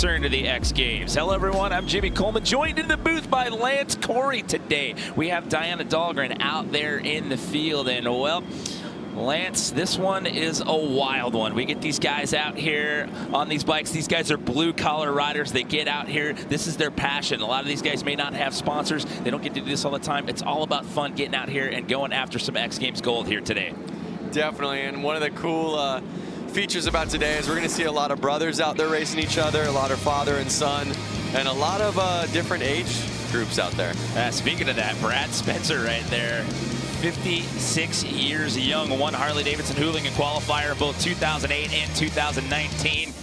return to the X Games. Hello everyone, I'm Jimmy Coleman, joined in the booth by Lance Corey today. We have Diana Dahlgren out there in the field, and well, Lance, this one is a wild one. We get these guys out here on these bikes. These guys are blue-collar riders. They get out here. This is their passion. A lot of these guys may not have sponsors. They don't get to do this all the time. It's all about fun, getting out here and going after some X Games gold here today. Definitely, and one of the cool features about today is we're going to see a lot of brothers out there racing each other, a lot of father and son, and a lot of different age groups out there. Speaking of that, Brad Spencer right there. 56 years young, won Harley-Davidson Hooligan qualifier in both 2008 and 2019.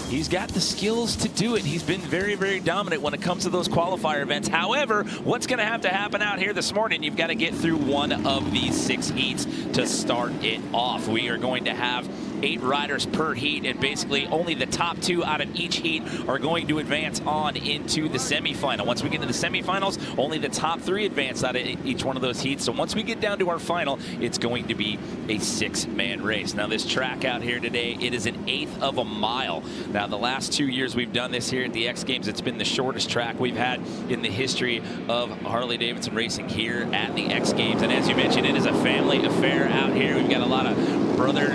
He's got the skills to do it. He's been very, very dominant when it comes to those qualifier events. However, what's going to have to happen out here this morning, you've got to get through one of these 6 heats to start it off. We are going to have 8 riders per heat, and basically only the top 2 out of each heat are going to advance on into the semifinal. Once we get to the semifinals, only the top 3 advance out of each one of those heats. So once we get down to our final, it's going to be a 6-man race. Now this track out here today, it is an 1/8 of a mile. Now the last 2 years we've done this here at the X Games, it's been the shortest track we've had in the history of Harley-Davidson racing here at the X Games. And as you mentioned, it is a family affair out here. We've got a lot of brother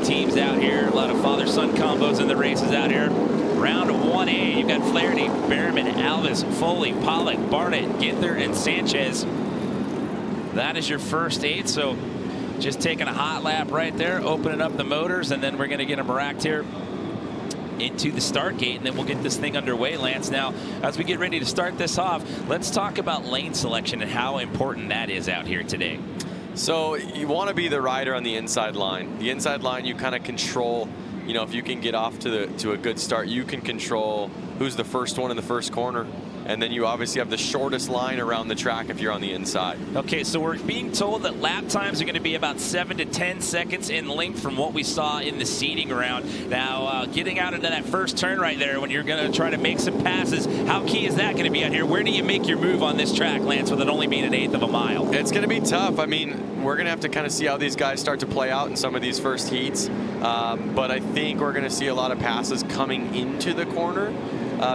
teams out here, a lot of father-son combos in the races out here. Round 1A, you've got Flaherty, Behrman, Alvis, Foley, Pollock, Barnett, Ginther, and Sanchez. That is your first 8, so just taking a hot lap right there, opening up the motors, and then we're going to get them racked here into the start gate, and then we'll get this thing underway, Lance. Now, as we get ready to start this off, let's talk about lane selection and how important that is out here today. So you want to be the rider on the inside line. The inside line, you kind of control, you know, if you can get off to a good start, you can control who's the first one in the first corner. And then you obviously have the shortest line around the track if you're on the inside. Okay, so we're being told that lap times are going to be about 7 to 10 seconds in length from what we saw in the seeding round. Now, getting out into that first turn right there when you're going to try to make some passes, how key is that going to be out here? Where do you make your move on this track, Lance, with it only being an 1/8 of a mile? It's going to be tough. I mean, we're going to have to kind of see how these guys start to play out in some of these first heats. But I think we're going to see a lot of passes coming into the corner.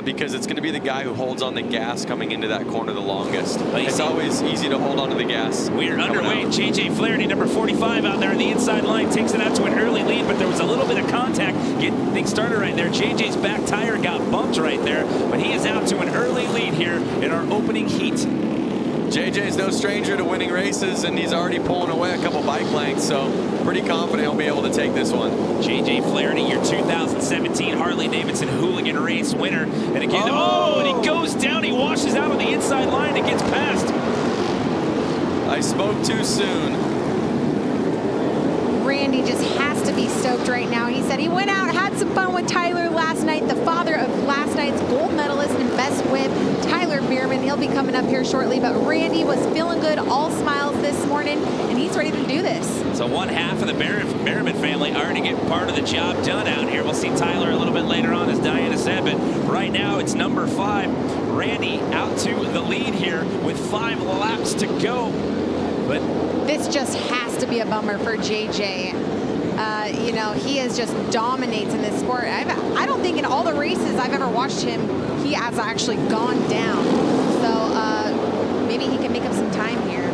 Because it's going to be the guy who holds on the gas coming into that corner the longest. It's always easy to hold on to the gas. We're underway. J.J. Flaherty, number 45 out there on the inside line, takes it out to an early lead, but there was a little bit of contact getting things started right there. J.J.'s back tire got bumped right there, but he is out to an early lead here in our opening heat. JJ's no stranger to winning races, and he's already pulling away a couple bike lengths, so pretty confident he'll be able to take this one. J.J. Flaherty, your 2017 Harley-Davidson Hooligan race winner. And again, and he goes down, he washes out on the inside line and gets past. I spoke too soon. Randy just has to be stoked right now. He said he went out, had some fun with Tyler last night, the father of last night's gold medalist and best whip, Tyler Behrman. He'll be coming up here shortly, but Randy was feeling good, all smiles this morning, and he's ready to do this. So one half of the Behrman family already getting part of the job done out here. We'll see Tyler a little bit later on, as Diana said, but right now it's number 5. Randy out to the lead here with 5 laps to go. But this just has to be a bummer for JJ. You know, he is just dominates in this sport. I don't think in all the races I've ever watched him, he has actually gone down. So maybe he can make up some time here.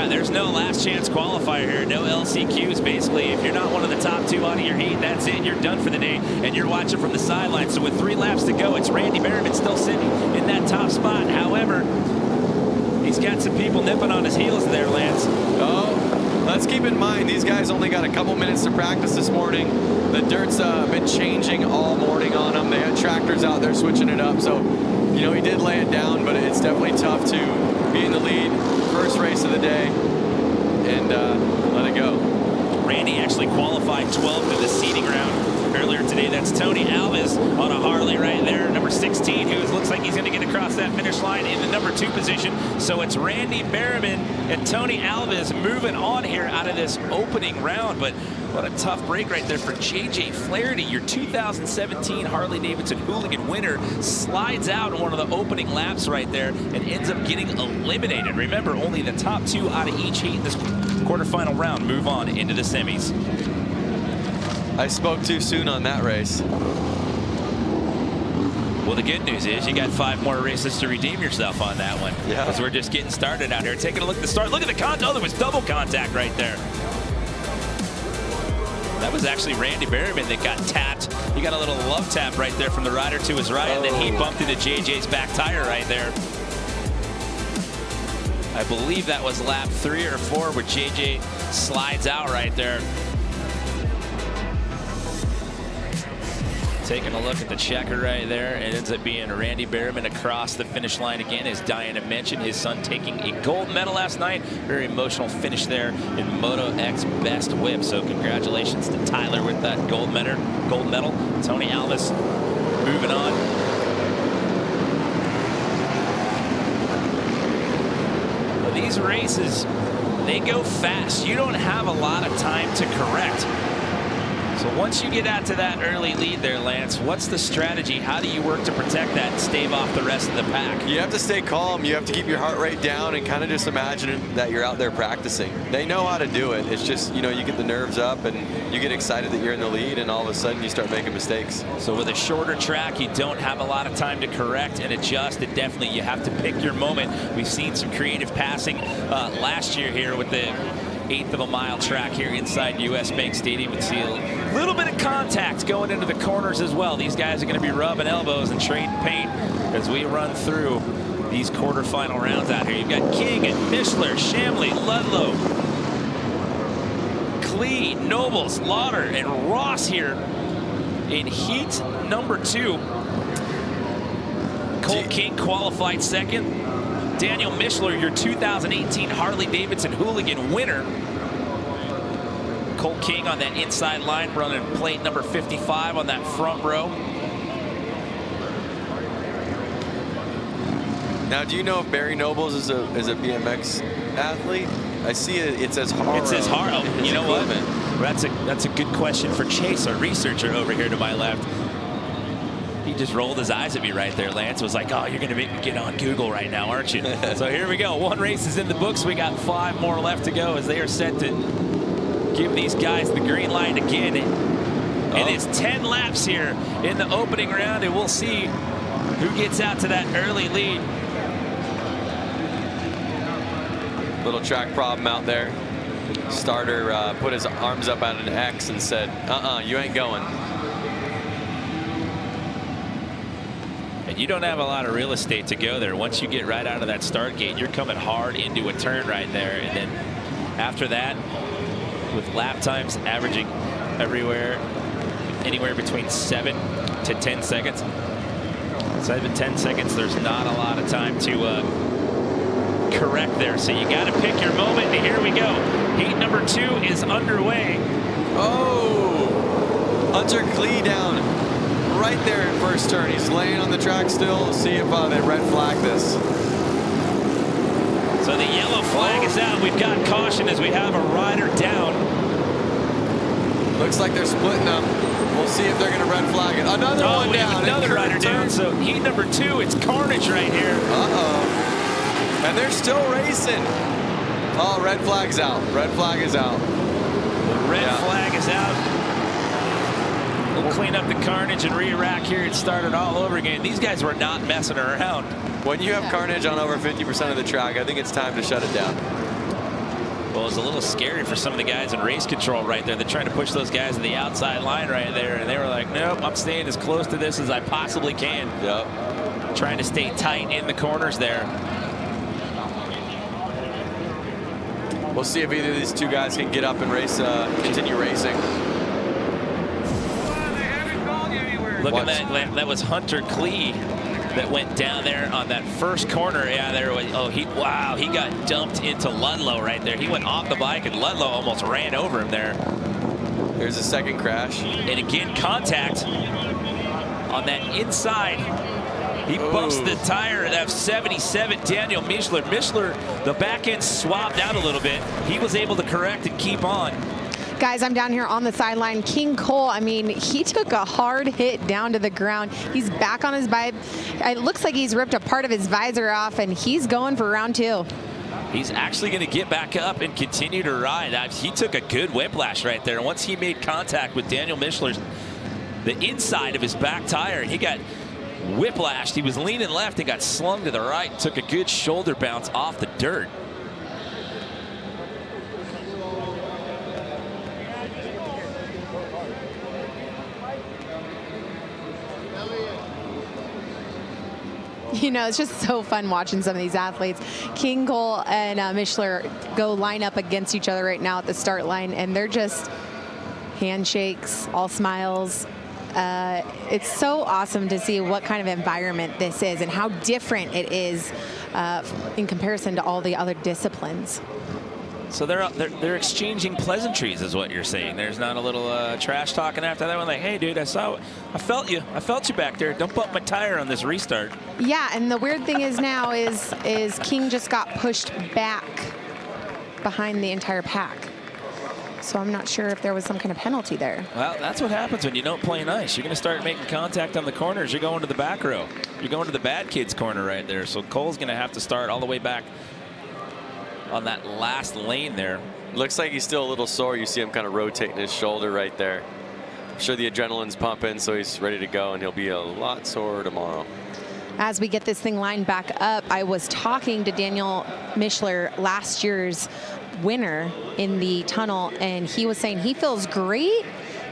There's no last chance qualifier here, no LCQs basically. If you're not one of the top 2 out of your heat, that's it, you're done for the day, and you're watching from the sidelines. So with 3 laps to go, it's Randy Behrman still sitting in that top spot. However, he's got some people nipping on his heels there, Lance. Oh, let's keep in mind, these guys only got a couple minutes to practice this morning. The dirt's been changing all morning on them. They had tractors out there switching it up. So, you know, he did lay it down, but it's definitely tough to be in the lead. First race of the day, and let it go. Randy actually qualified 12th in the seeding round earlier today. That's Tony Alvis on a Harley right there, number 16, who looks like he's going to get across that finish line in the number 2 position. So it's Randy Behrman and Tony Alvis moving on here out of this opening round. But what a tough break right there for J.J. Flaherty, your 2017 Harley-Davidson Hooligan winner, slides out in one of the opening laps right there and ends up getting eliminated. Remember, only the top 2 out of each heat in this quarterfinal round move on into the semis. I spoke too soon on that race. Well, the good news is you got 5 more races to redeem yourself on that one. Yeah. Because we're just getting started out here. Taking a look at the start. Look at the contact. Oh, there was double contact right there. That was actually Randy Berryman that got tapped. He got a little love tap right there from the rider to his right, and then he bumped into JJ's back tire right there. I believe that was lap 3 or 4 where JJ slides out right there. Taking a look at the checker right there. It ends up being Randy Berryman across the finish line again, as Diana mentioned. His son taking a gold medal last night. Very emotional finish there in Moto X Best Whip. So congratulations to Tyler with that gold medal. Tony Alvis moving on. Well, these races, they go fast. You don't have a lot of time to correct. So once you get out to that early lead there, Lance, what's the strategy? How do you work to protect that and stave off the rest of the pack? You have to stay calm. You have to keep your heart rate down and kind of just imagine that you're out there practicing. They know how to do it. It's just, you know, you get the nerves up and you get excited that you're in the lead, and all of a sudden you start making mistakes. So with a shorter track, you don't have a lot of time to correct and adjust. And definitely you have to pick your moment. We've seen some creative passing last year here with the 1/8 of a mile track here inside US Bank Stadium. We see a little bit of contact going into the corners as well. These guys are going to be rubbing elbows and trading paint as we run through these quarterfinal rounds out here. You've got King and Mishler, Shamley, Ludlow, Klee, Nobles, Lauder, and Ross here in heat number 2. Cole King qualified second. Daniel Mishler, your 2018 Harley-Davidson Hooligan winner. Cole King on that inside line, running plate number 55 on that front row. Now, do you know if Barry Nobles is a BMX athlete? I see it says Haro. It says Haro. You know what? That's a good question for Chase, our researcher over here to my left. He just rolled his eyes at me right there, Lance. Was like, oh, you're going to make me get on Google right now, aren't you? So here we go. 1 race is in the books. We got 5 more left to go as they are set to give these guys the green light again. And it's 10 laps here in the opening round, and we'll see who gets out to that early lead. Little track problem out there. Starter put his arms up at an X and said, you ain't going. You don't have a lot of real estate to go there. Once you get right out of that start gate, you're coming hard into a turn right there. And then after that, with lap times averaging anywhere between 7 to 10 seconds. 7 to 10 seconds, there's not a lot of time to correct there. So you got to pick your moment, and here we go. Heat number 2 is underway. Oh, Hunter Klee down right there in first turn. He's laying on the track still. See if they red flag this. So the yellow flag is out. We've got caution as we have a rider down. Looks like they're splitting them. We'll see if they're going to red flag it. Another one we down. have another rider down. So heat number 2, it's carnage right here. And they're still racing. Oh, red flag's out. Red flag is out. The red flag is out. We'll clean up the carnage and re-rack here and start it all over again. These guys were not messing around. When you have carnage on over 50% of the track, I think it's time to shut it down. Well, it's a little scary for some of the guys in race control right there. They're trying to push those guys to the outside line right there, and they were like, nope, I'm staying as close to this as I possibly can. Yep. Trying to stay tight in the corners there. We'll see if either of these 2 guys can get up and race, continue racing. Look at that. That was Hunter Klee that went down there on that first corner. Yeah, there was. Oh, he got dumped into Ludlow right there. He went off the bike, and Ludlow almost ran over him there. There's a second crash. And again, contact on that inside. He bumps the tire at F77. Daniel Mishler. Mishler, the back end swapped out a little bit. He was able to correct and keep on. Guys, I'm down here on the sideline. King Cole, I mean, he took a hard hit down to the ground. He's back on his bike. It looks like he's ripped a part of his visor off, and he's going for round 2. He's actually going to get back up and continue to ride. He took a good whiplash right there. Once he made contact with Daniel Mishler's, the inside of his back tire, he got whiplashed. He was leaning left and got slung to the right. Took a good shoulder bounce off the dirt. You know, it's just so fun watching some of these athletes. King, Cole, and Mishler go line up against each other right now at the start line, and they're just handshakes, all smiles. It's so awesome to see what kind of environment this is and how different it is in comparison to all the other disciplines. So they're exchanging pleasantries, is what you're saying. There's not a little trash talking after that one, like, hey, dude, I felt you back there. Don't bump my tire on this restart. Yeah, and the weird thing is now is King just got pushed back behind the entire pack. So I'm not sure if there was some kind of penalty there. Well, that's what happens when you don't play nice. You're going to start making contact on the corners. You're going to the back row. You're going to the bad kids corner right there. So Cole's going to have to start all the way back on that last lane there. Looks like he's still a little sore. You see him kind of rotating his shoulder right there. I'm sure the adrenaline's pumping, so he's ready to go, and he'll be a lot sore tomorrow. As we get this thing lined back up, I was talking to Daniel Mishler, last year's winner in the tunnel, and he was saying he feels great.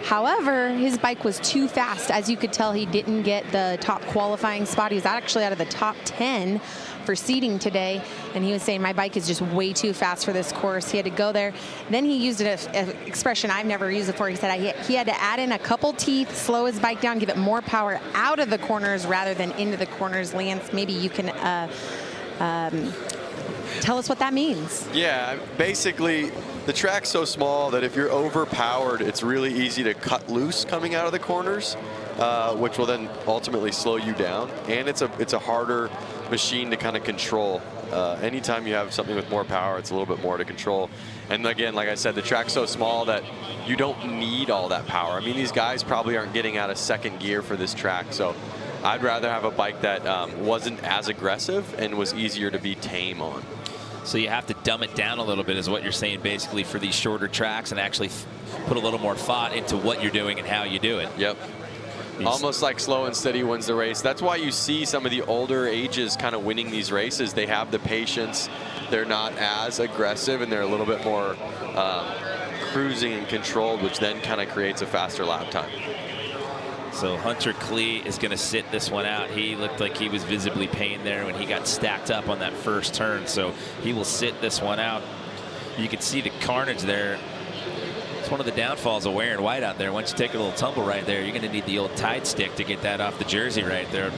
However, his bike was too fast. As you could tell, he didn't get the top qualifying spot. He was actually out of the top 10 for seeding today, and he was saying my bike is just way too fast for this course. He had to go there. Then he used an expression I've never used before. He said he had to add in a couple teeth, slow his bike down, give it more power out of the corners rather than into the corners. Lance, maybe you can tell us what that means. Yeah, basically the track's so small that if you're overpowered, it's really easy to cut loose coming out of the corners, which will then ultimately slow you down. And it's a harder machine to kind of control. Anytime you have something with more power, it's a little bit more to control. And again, like I said, the track's so small that you don't need all that power. I mean, these guys probably aren't getting out of second gear for this track, so I'd rather have a bike that wasn't as aggressive and was easier to be tame on. So you have to dumb it down a little bit, is what you're saying, basically, for these shorter tracks, and actually put a little more thought into what you're doing and how you do it. Yep. Almost like slow and steady wins the race. That's why you see some of the older ages kind of winning these races. They have the patience. They're not as aggressive, and they're a little bit more cruising and controlled, which then kind of creates a faster lap time. So Hunter Klee is going to sit this one out. He looked like he was visibly pained there when he got stacked up on that first turn. So he will sit this one out. You can see the carnage there. It's one of the downfalls of wearing white out there. Once you take a little tumble right there, you're going to need the old Tide stick to get that off the jersey right there.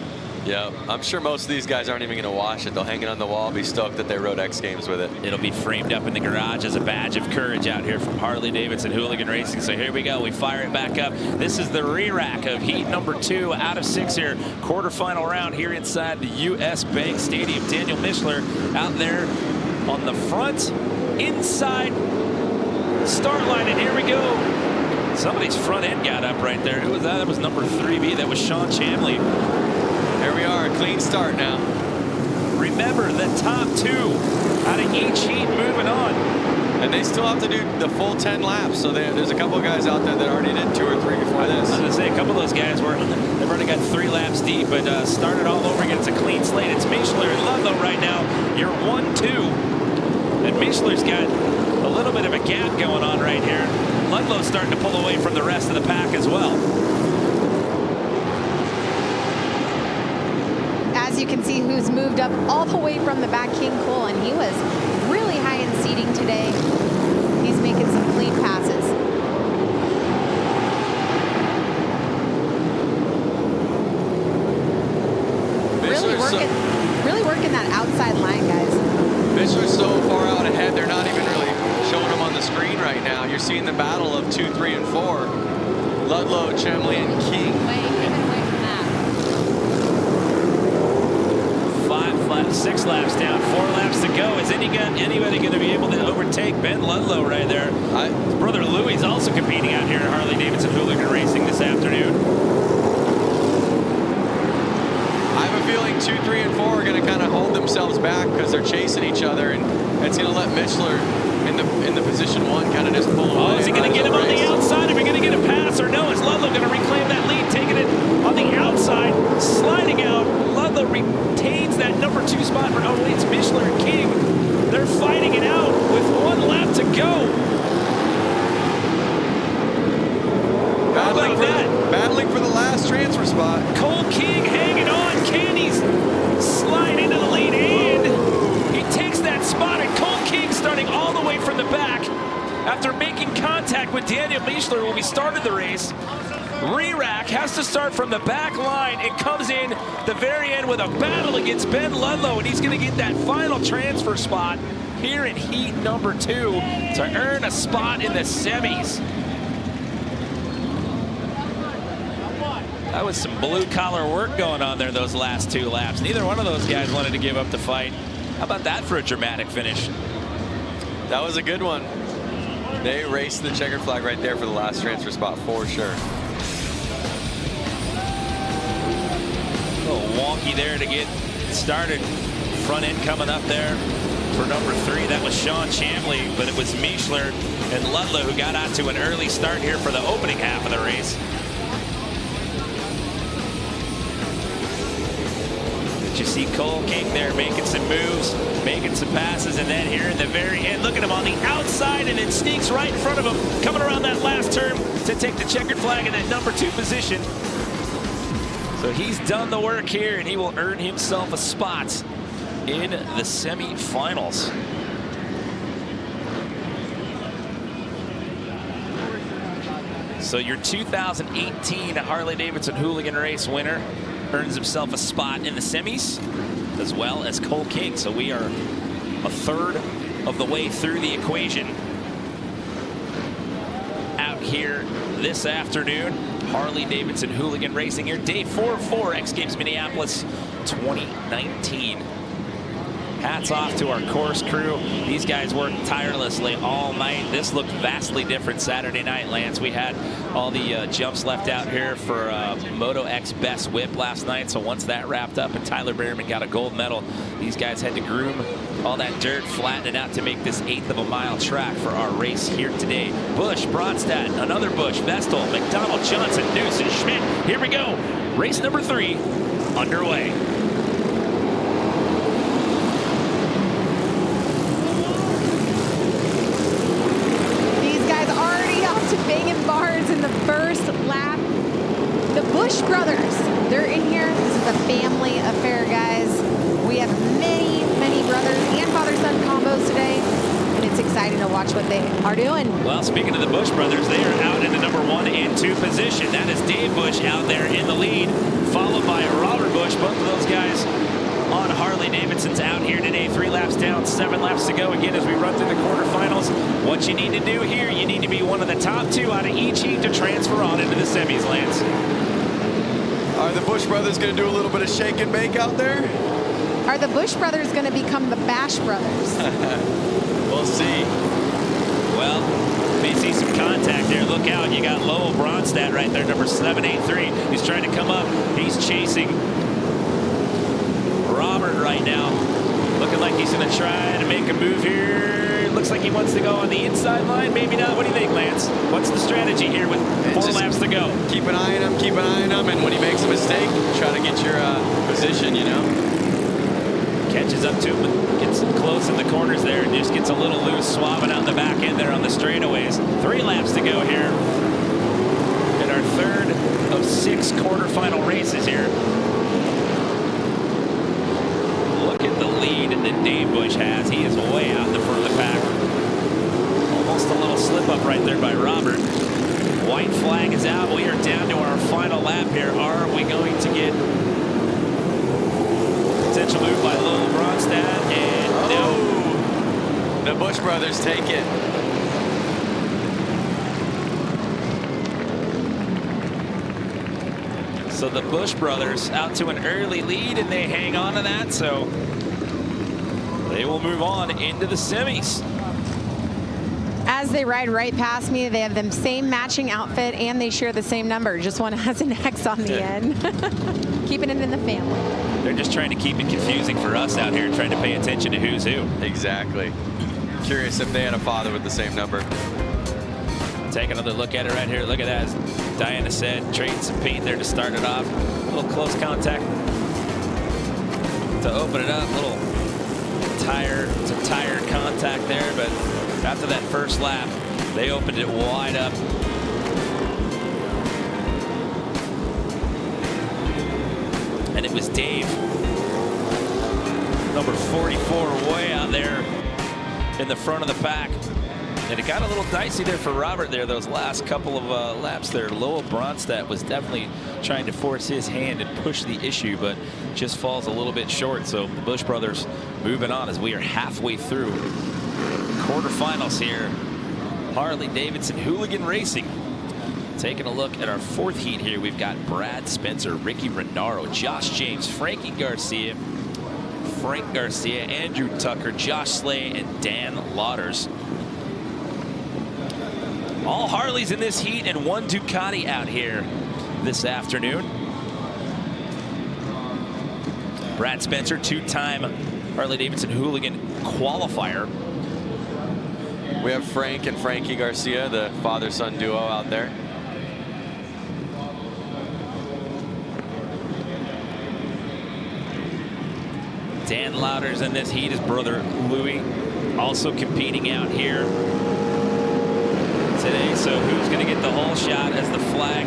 Yeah, I'm sure most of these guys aren't even going to wash it. They'll hang it on the wall, be stoked that they rode X Games with it. It'll be framed up in the garage as a badge of courage out here from Harley-Davidson Hooligan Racing. So here we go. We fire it back up. This is the re-rack of heat number 2 out of 6 here. Quarterfinal round here inside the U.S. Bank Stadium. Daniel Mishler out there on the front, inside start line. And here we go. Somebody's front end got up right there. Who was that? That was number 3B. That was Sean Chamley. Here we are, a clean start now. Remember, the top 2 out of each heat moving on. And they still have to do the full 10 laps, so there's a couple of guys out there that already did 2 or 3 before this. I was going to say, a couple of those guys they've already got 3 laps deep, but started all over again. It's a clean slate. It's Mishler and Ludlow right now. You're 1-2. And Mishler's got a little bit of a gap going on right here. Ludlow's starting to pull away from the rest of the pack as well. As you can see, who's moved up all the way from the back, King Cole, and he was really high in seating today. He's making some clean passes. Really working that outside line, guys. Mishler's so far out ahead, they're not even really showing him on the screen right now. You're seeing the battle of 2, 3, and 4. Ludlow, Chamley, and King. Six laps down, 4 laps to go. Is anybody going to be able to overtake Ben Ludlow right there? His brother Louis is also competing out here at Harley-Davidson Hooligan Racing this afternoon. I have a feeling 2, 3, and 4 are going to kind of hold themselves back because they're chasing each other, and it's going to let Mishler in the position 1 kind of just pull away. Oh, is he going to get him on the outside? Are we going to get a pass or no? Is Ludlow going to reclaim that lead, taking it on the outside, sliding out? retains that '2 spot for, oh wait, it's Mischler and King. They're fighting it out with 1 lap to go. Battling for the last transfer spot. Cole King hanging on. Can he slide into the lead? And he takes that spot, and Cole King starting all the way from the back after making contact with Daniel Mischler when we started the race. Re-rack has to start from the back line and comes in the very end with a battle against Ben Ludlow, and he's going to get that final transfer spot here in heat number 2 to earn a spot in the semis. That was some blue-collar work going on there those last 2 laps. Neither one of those guys wanted to give up the fight. How about that for a dramatic finish? That was a good one. They raced the checkered flag right there for the last transfer spot for sure. A little wonky there to get started. Front end coming up there for number 3. That was Sean Chambly, but it was Mischler and Ludlow who got out to an early start here for the opening half of the race. But you see Cole King there making some moves, making some passes, and then here in the very end, look at him on the outside, and it sneaks right in front of him, coming around that last turn to take the checkered flag in that number 2 position. So he's done the work here, and he will earn himself a spot in the semi-finals. So your 2018 Harley-Davidson Hooligan race winner earns himself a spot in the semis, as well as Cole King. So we are a third of the way through the equation. Out here this afternoon, Harley-Davidson Hooligan Racing here, day 4 of 4, X Games Minneapolis 2019. Hats off to our course crew. These guys worked tirelessly all night. This looked vastly different Saturday night, Lance. We had all the jumps left out here for Moto X Best Whip last night. So once that wrapped up and Tyler Behrman got a gold medal, these guys had to groom all that dirt, flatten it out to make this 1/8 of a mile track for our race here today. Busch, Bronstadt, another Busch, Vestal, McDonald, Johnson, Noose, and Schmidt. Here we go. Race number 3 underway. Banging bars in the first lap. The Busch brothers, they're in here. This is a family affair, guys. We have many, many brothers and father-son combos today, and it's exciting to watch what they are doing. Well, speaking of the Busch brothers, they are out in the number 1 and 2 position. That is Dave Busch out there in the lead, followed by Robert Busch. Both of those guys on Harley-Davidson's out here today. 3 laps down, 7 laps to go. Again, as we run through the quarterfinals, what you need to do here, you need to be one of the top 2 out of each heat to transfer on into the semis, Lance. Are the Busch brothers going to do a little bit of shake and bake out there? Are the Busch brothers going to become the Bash brothers? We'll see. Well, may see some contact there. Look out, you got Lowell Bronstadt right there, number 783. He's trying to come up. He's chasing Robert right now, looking like he's going to try to make a move here. Looks like he wants to go on the inside line. Maybe not. What do you think, Lance? What's the strategy here with 4 laps to go? Keep an eye on him, keep an eye on him, and when he makes a mistake, try to get your position, you know. Catches up to him, and gets close in the corners there, and just gets a little loose, swabbing out the back end there on the straightaways. 3 laps to go here in our 3rd of 6 quarterfinal races here. Look at the lead that Dave Busch has. He is way out in the front of the pack. Almost a little slip up right there by Robert. White flag is out. We are down to our final lap here. Are we going to get potential move by Lowell Bronstadt? And no. The Busch brothers take it. So the Busch brothers out to an early lead, and they hang on to that. So they will move on into the semis. As they ride right past me, they have the same matching outfit, and they share the same number. Just one has an X on the end. Keeping it in the family. They're just trying to keep it confusing for us out here, trying to pay attention to who's who. Exactly. Curious if they had a father with the same number. Take another look at it right here. Look at that. As Diana said, trading some paint there to start it off. A little close contact. to open it up. Little tire contact there, but after that first lap, they opened it wide up. And it was Dave, number 44, way out there in the front of the pack. And it got a little dicey there for Robert there, those last couple of laps there. Lowell Bronstadt was definitely trying to force his hand and push the issue, but just falls a little bit short. So the Busch brothers moving on as we are halfway through quarterfinals here. Harley-Davidson Hooligan Racing. Taking a look at our fourth heat here, we've got Brad Spencer, Ricky Renaro, Josh James, Frank Garcia, Andrew Tucker, Josh Slay, and Dan Lauders. All Harleys in this heat and one Ducati out here this afternoon. Brad Spencer, two-time Harley-Davidson Hooligan qualifier. We have Frank and Frankie Garcia, the father-son duo out there. Dan Lauders in this heat, his brother Louis, also competing out here today. So who's going to get the whole shot as the flag?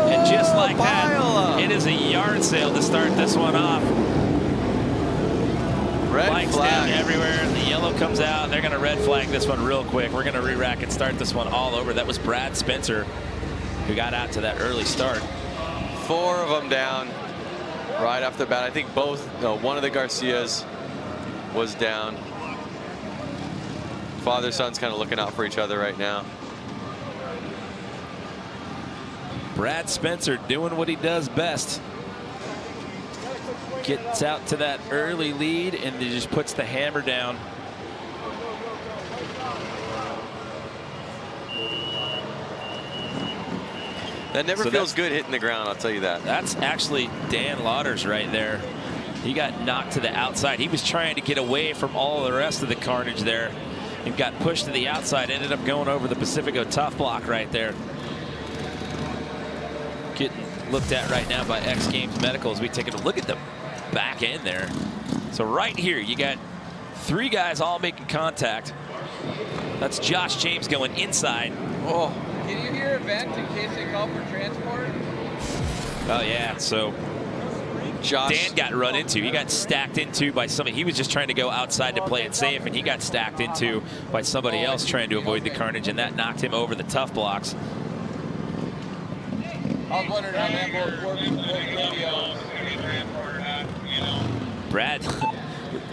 And just like that, it is a yard sale to start this one off. Red Flags flag down everywhere. The yellow comes out. They're going to red flag this one real quick. We're going to re-rack and start this one all over. That was Brad Spencer who got out to that early start. 4 of them down right off the bat. I think one of the Garcias was down. Father-son's kind of looking out for each other right now. Brad Spencer doing what he does best. Gets out to that early lead and he just puts the hammer down. That never feels good hitting the ground, I'll tell you that. That's actually Dan Lauders right there. He got knocked to the outside. He was trying to get away from all the rest of the carnage there and got pushed to the outside. Ended up going over the Pacifico tough block right there. Getting looked at right now by X Games Medical as we take a look at the back end there. So right here, you got 3 guys all making contact. That's Josh James going inside. Oh. Can you hear a vent in case they call for transport? Oh, yeah. So Dan got run into. He got stacked into by somebody. He was just trying to go outside to play it safe, and he got stacked into by somebody else trying to avoid the carnage, and that knocked him over the tough blocks. I was wondering how that both works with radio. Brad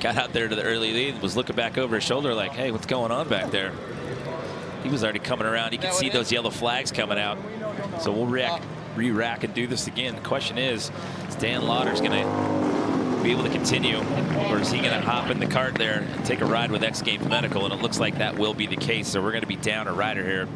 got out there to the early lead, was looking back over his shoulder like, hey, what's going on back there? He was already coming around. You can see those yellow flags coming out. So we'll re-rack and do this again. The question is Dan Lauders going to be able to continue, or is he going to hop in the cart there and take a ride with X Games Medical? And it looks like that will be the case. So we're going to be down a rider here.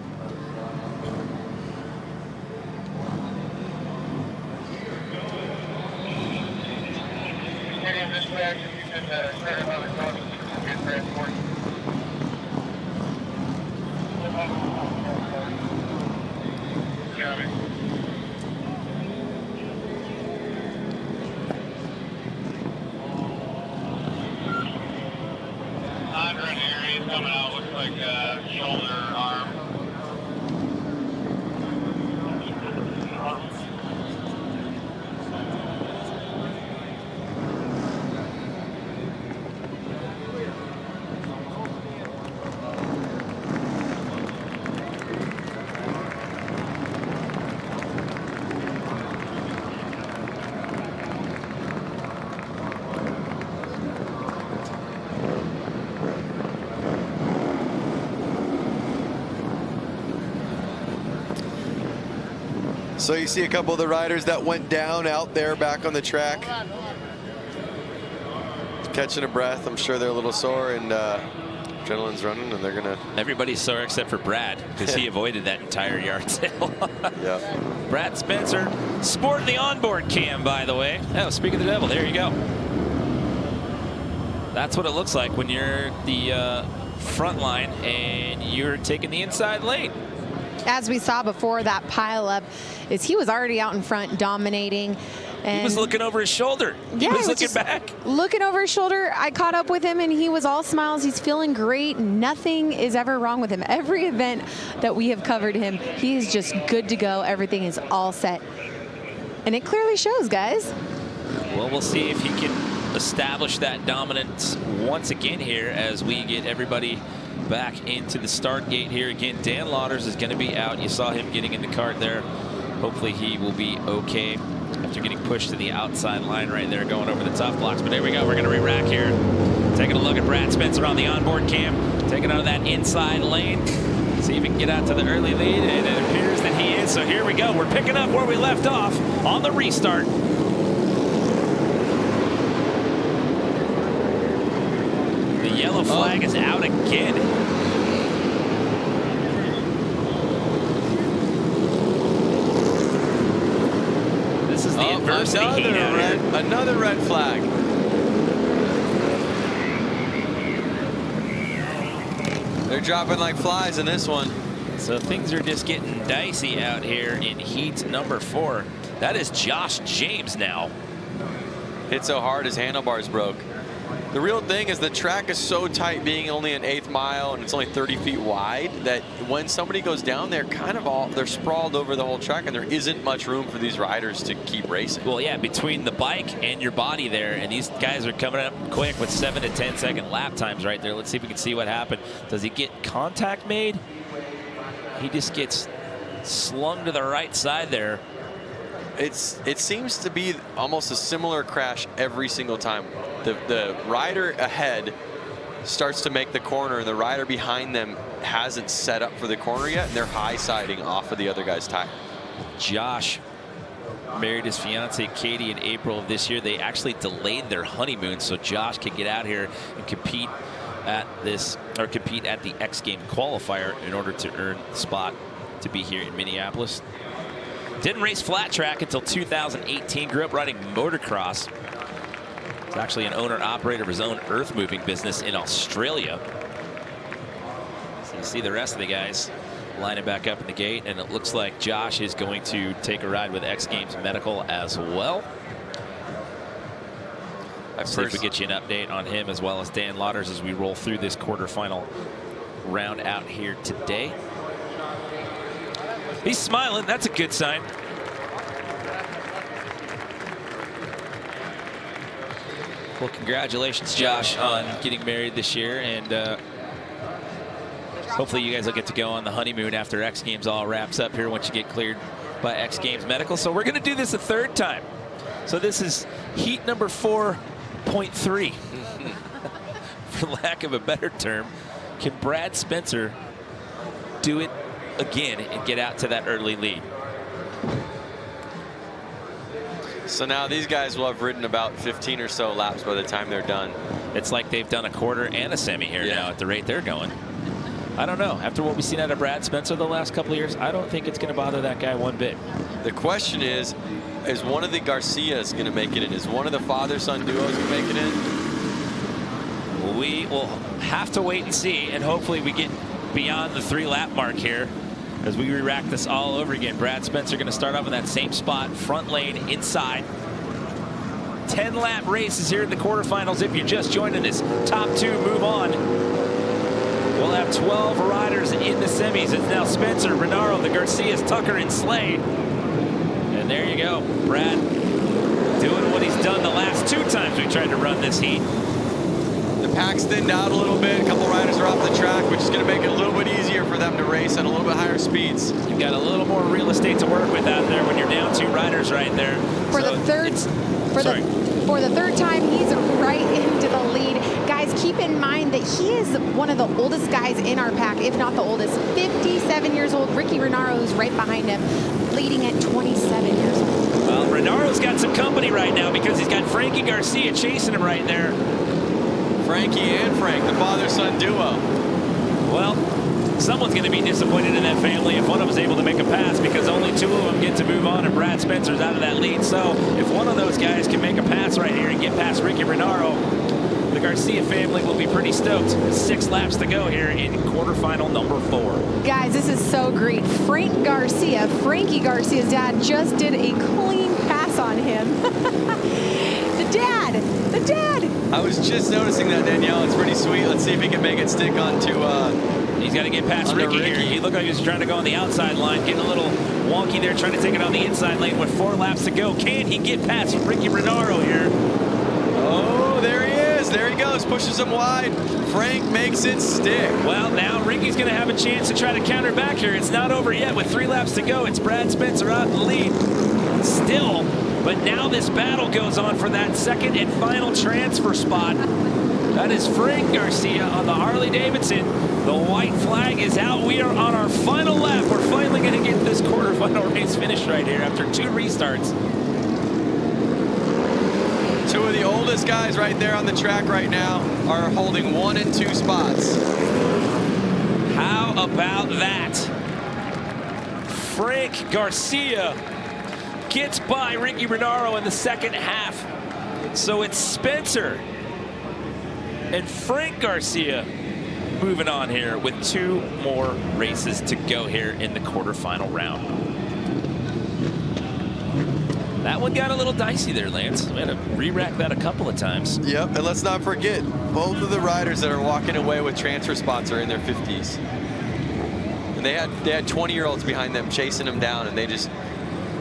Coming out, looks like shoulder, arm. So you see a couple of the riders that went down out there back on the track. Catching a breath. I'm sure they're a little sore, and adrenaline's running, and they're going to... Everybody's sore except for Brad, because he avoided that entire yard sale. Yeah. Brad Spencer sporting the onboard cam, by the way. Oh, speak of the devil, there you go. That's what it looks like when you're the front line and you're taking the inside lane. as we saw before that pileup, is he was already out in front dominating. And he was looking over his shoulder. He was looking back. Looking over his shoulder. I caught up with him, and he was all smiles. He's feeling great. Nothing is ever wrong with him. Every event that we have covered him, he is just good to go. Everything is all set. And it clearly shows, guys. Well, we'll see if he can establish that dominance once again here as we get everybody back into the start gate here. Again, Dan Lauders is going to be out. You saw him getting in the cart there. Hopefully he will be okay after getting pushed to the outside line right there, going over the tough blocks. But there we go. We're going to re-rack here. Taking a look at Brad Spencer on the onboard cam. Taking out of that inside lane. See if he can get out to the early lead. And it appears that he is. So here we go. We're picking up where we left off on the restart. The yellow flag is out again. Another red flag. They're dropping like flies in this one. So things are just getting dicey out here in heat number 4. That is Josh James now. Hit so hard his handlebars broke. The real thing is the track is so tight, being only an 1/8 mile and it's only 30 feet wide, that when somebody goes down, they're kind of they're sprawled over the whole track, and there isn't much room for these riders to keep racing. Well, yeah, between the bike and your body there, and these guys are coming up quick with 7 to 10 second lap times right there. Let's see if we can see what happened. Does he get contact made? He just gets slung to the right side there. It seems to be almost a similar crash every single time. The rider ahead starts to make the corner, and the rider behind them hasn't set up for the corner yet, and they're high-siding off of the other guy's tire. Josh married his fiancee Katie in April of this year. They actually delayed their honeymoon so Josh could get out here and compete at the X Game qualifier in order to earn the spot to be here in Minneapolis. Didn't race flat track until 2018. Grew up riding motocross. He's actually an owner-operator of his own earth-moving business in Australia. So you see the rest of the guys lining back up in the gate, and it looks like Josh is going to take a ride with X Games Medical as well. Let's see if we get you an update on him as well as Dan Lauders as we roll through this quarterfinal round out here today. He's smiling. That's a good sign. Well, congratulations, Josh, on getting married this year, and hopefully you guys will get to go on the honeymoon after X Games all wraps up here once you get cleared by X Games Medical. So we're going to do this a third time. So this is heat number 4.3, for lack of a better term. Can Brad Spencer do it again and get out to that early lead? So now these guys will have ridden about 15 or so laps by the time they're done. It's like they've done a quarter and a semi here now at the rate they're going. I don't know. After what we've seen out of Brad Spencer the last couple of years, I don't think it's going to bother that guy one bit. The question is one of the Garcias going to make it in? Is one of the father-son duos going to make it in? We will have to wait and see, and hopefully we get beyond the 3-lap mark here as we re-rack this all over again. Brad Spencer going to start off in that same spot, front lane, inside. 10-lap races here in the quarterfinals. If you're just joining us, top 2 move on. We'll have 12 riders in the semis. It's now Spencer, Renaro, the Garcias, Tucker, and Slade. And there you go. Brad doing what he's done the last 2 times we tried to run this heat. The pack's thinned out a little bit. A couple riders are off the track, which is going to make it a little bit easier for them to race at a little bit higher speeds. You've got a little more real estate to work with out there when you're down 2 riders right there. For the third time, he's right into the lead. Guys, keep in mind that he is one of the oldest guys in our pack, if not the oldest. 57 years old. Ricky Renaro is right behind him, leading at 27 years old. Well, Renaro's got some company right now because he's got Frankie Garcia chasing him right there. Frankie and Frank, the father-son duo. Well, someone's going to be disappointed in that family if one of them is able to make a pass, because only 2 of them get to move on, and Brad Spencer's out of that lead. So if one of those guys can make a pass right here and get past Ricky Renaro, The Garcia family will be pretty stoked. 6 laps to go here in quarterfinal number 4. Guys, this is so great. Frankie Garcia's dad, just did a clean pass on him. The dad. I was just noticing that, Danielle. It's pretty sweet. Let's see if he can make it stick onto. He's got to get past Ricky here. He looked like he was trying to go on the outside line, getting a little wonky there, trying to take it on the inside lane with 4 laps to go. Can he get past Ricky Renaro here? Oh, there he is. There he goes. Pushes him wide. Frank makes it stick. Well, now Ricky's going to have a chance to try to counter back here. It's not over yet with 3 laps to go. It's Brad Spencer out in the lead still. But now this battle goes on for that second and final transfer spot. That is Frank Garcia on the Harley-Davidson. The white flag is out. We are on our final lap. We're finally going to get this quarterfinal race finished right here after 2 restarts. 2 of the oldest guys right there on the track right now are holding 1 and 2 spots. How about that? Frank Garcia gets by Ricky Renaro in the second half. So it's Spencer and Frank Garcia moving on here with 2 more races to go here in the quarterfinal round. That one got a little dicey there, Lance. We had to re-rack that a couple of times. Yep, and let's not forget, both of the riders that are walking away with transfer spots are in their 50s. And they had 20-year-olds behind them chasing them down, and they just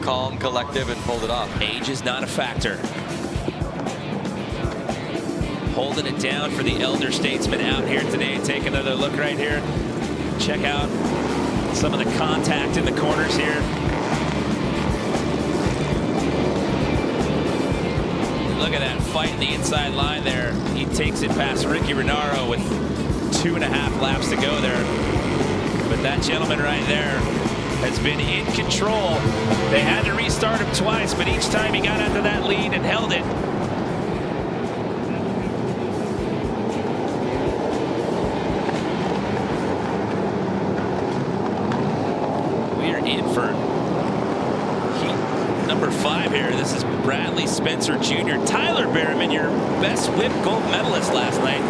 calm, collective, and pulled it off. Age is not a factor. Holding it down for the elder statesman out here today. Take another look right here. Check out some of the contact in the corners here. Look at that fight in the inside line there. He takes it past Ricky Renaro with 2.5 laps to go there. But that gentleman right there has been in control. They had to restart him twice, but each time he got into that lead and held it. We are in for heat number 5 here. This is Bradley Spencer Jr. Tyler Berriman, your best whip gold medalist last night.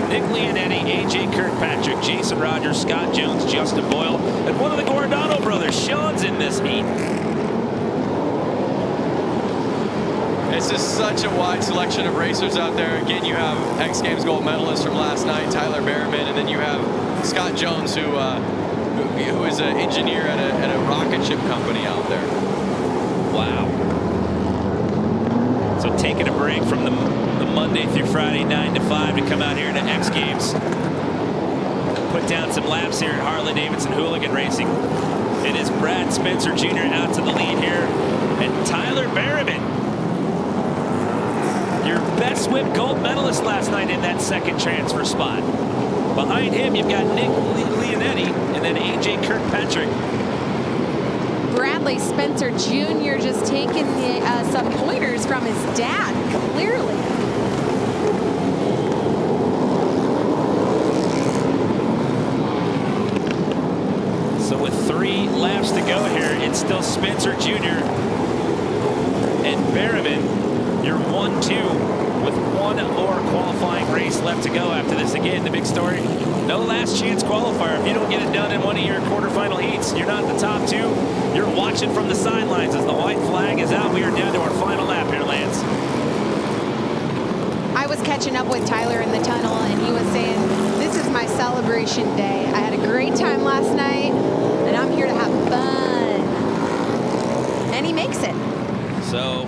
Nick Leonetti, AJ Kirkpatrick, Jason Rogers, Scott Jones, Justin Boyle, and one of the Guardano brothers, Sean's in this heat. It's just such a wide selection of racers out there. Again, you have X Games gold medalist from last night, Tyler Berriman, and then you have Scott Jones, who is an engineer at a rocket ship company out there. Wow. So taking a break from the Monday through Friday 9 to 5 to come out here to X Games. Put down some laps here at Harley-Davidson Hooligan Racing. It is Brad Spencer Jr. out to the lead here. And Tyler Berriman, your best whip gold medalist last night in that second transfer spot. Behind him, you've got Nick Leonetti and then AJ Kirkpatrick. Bradley Spencer Jr. just taking some pointers from his dad, clearly. So with 3 laps to go here, it's still Spencer Jr. and Berriman. You're 1-2 with 1 more qualifying race left to go after this. Again, the big story, no last chance qualifier. If you don't get it done in one of your quarterfinal heats, you're not in the top 2. You're watching from the sidelines as the white flag is out. We are down to our final lap here, Lance. I was catching up with Tyler in the tunnel, and he was saying, this is my celebration day. I had a great time last night, and I'm here to have fun. And he makes it. So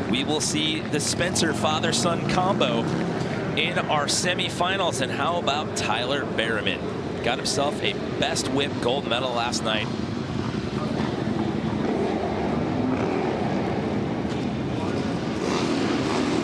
we will see the Spencer father-son combo in our semifinals. And how about Tyler Berriman? Got himself a best whip gold medal last night.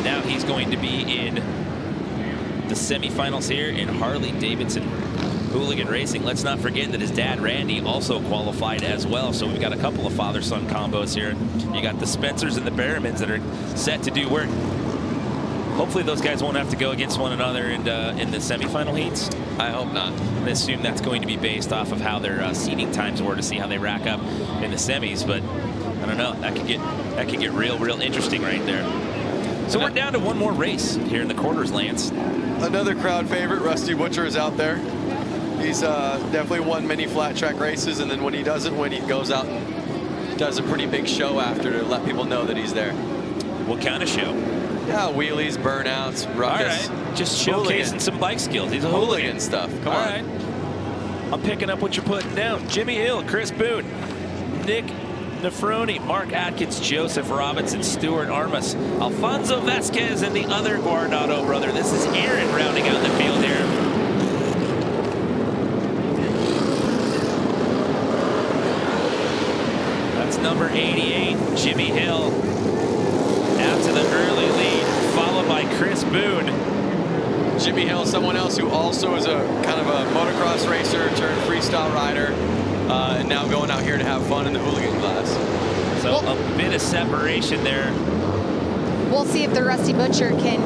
Now he's going to be in the semifinals here in Harley-Davidson Hooligan Racing. Let's not forget that his dad, Randy, also qualified as well. So we've got a couple of father-son combos here. You got the Spencers and the Berrimans that are set to do work. Hopefully those guys won't have to go against one another in the semifinal heats. I hope not. I assume that's going to be based off of how their seeding times were to see how they rack up in the semis. But I don't know. That could get real interesting right there. So we're down to one more race here in the quarters, Lance. Another crowd favorite, Rusty Butcher, is out there. He's definitely won many flat track races, and then when he doesn't win, he goes out and does a pretty big show after to let people know that he's there. What kind of show? Yeah, wheelies, burnouts, ruckus. All right, just showcasing some bike skills. He's a hooligan stuff. Come on. All right. I'm picking up what you're putting down. Jimmy Hill, Chris Boone, Nick Nefroni, Mark Atkins, Joseph Robinson, Stuart Armas, Alfonso Vasquez, and the other Guardado brother. This is Aaron rounding out the field here. That's number 88, Jimmy Hill. Out to the early lead, followed by Chris Boone. Jimmy Hill, someone else who also is a kind of a motocross racer turned freestyle rider, and now going out here to have fun in the hooligan class. So a bit of separation there. We'll see if the Rusty Butcher can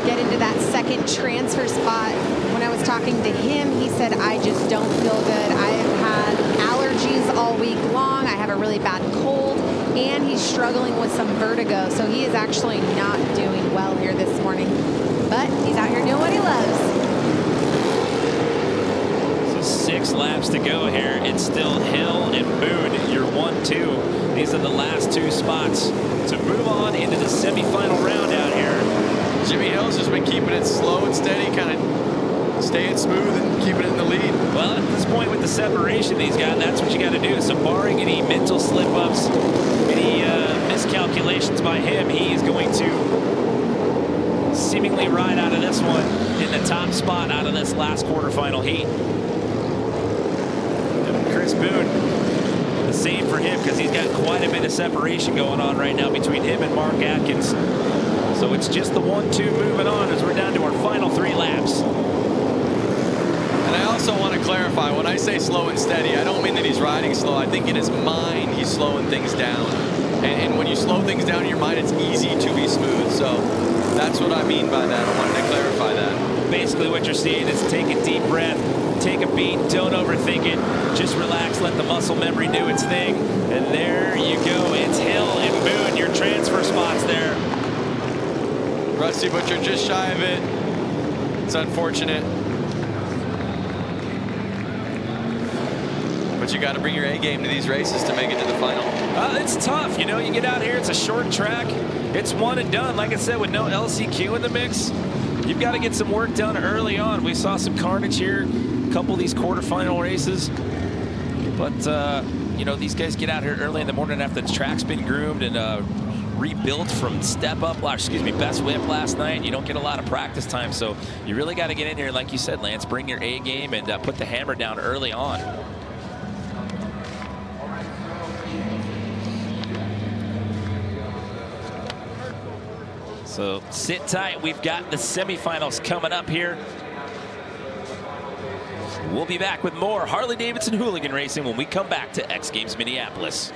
get into that second transfer spot. When I was talking to him, he said, I just don't feel good. I have had allergies all week long. I have a really bad cold, and he's struggling with some vertigo. So he is actually not doing well here this morning. But he's out here doing what he loves. So 6 laps to go here. It's still Hill and Boone, your 1-2. These are the last 2 spots to move on into the semifinal round out here. Jimmy Hill's just been keeping it slow and steady, kind of staying smooth and keeping it in the lead. Well, at this point with the separation he's got, that's what you got to do. So barring any mental slip-ups, any miscalculations by him, he's going to seemingly ride out of this one in the top spot out of this last quarterfinal heat. And Chris Boone, the same for him, because he's got quite a bit of separation going on right now between him and Mark Atkins. So it's just the 1-2 moving on as we're down to our final 3 laps. And I also want to clarify, when I say slow and steady, I don't mean that he's riding slow. I think in his mind, he's slowing things down. And when you slow things down in your mind, it's easy to be smooth. So that's what I mean by that. I wanted to clarify that. Basically what you're seeing is take a deep breath, take a beat, don't overthink it, just relax, let the muscle memory do its thing, and there you go. It's Hill and Boone, your transfer spots there. Rusty Butcher just shy of it. It's unfortunate. But you got to bring your A game to these races to make it to the final. It's tough, you know, you get out here, it's a short track, it's one and done. Like I said, with no LCQ in the mix, you've got to get some work done early on. We saw some carnage here, a couple of these quarterfinal races. But, you know, these guys get out here early in the morning after the track's been groomed and rebuilt from best whip last night. You don't get a lot of practice time, so you really got to get in here, like you said, Lance, bring your A game and put the hammer down early on. So sit tight. We've got the semifinals coming up here. We'll be back with more Harley-Davidson Hooligan racing when we come back to X Games Minneapolis.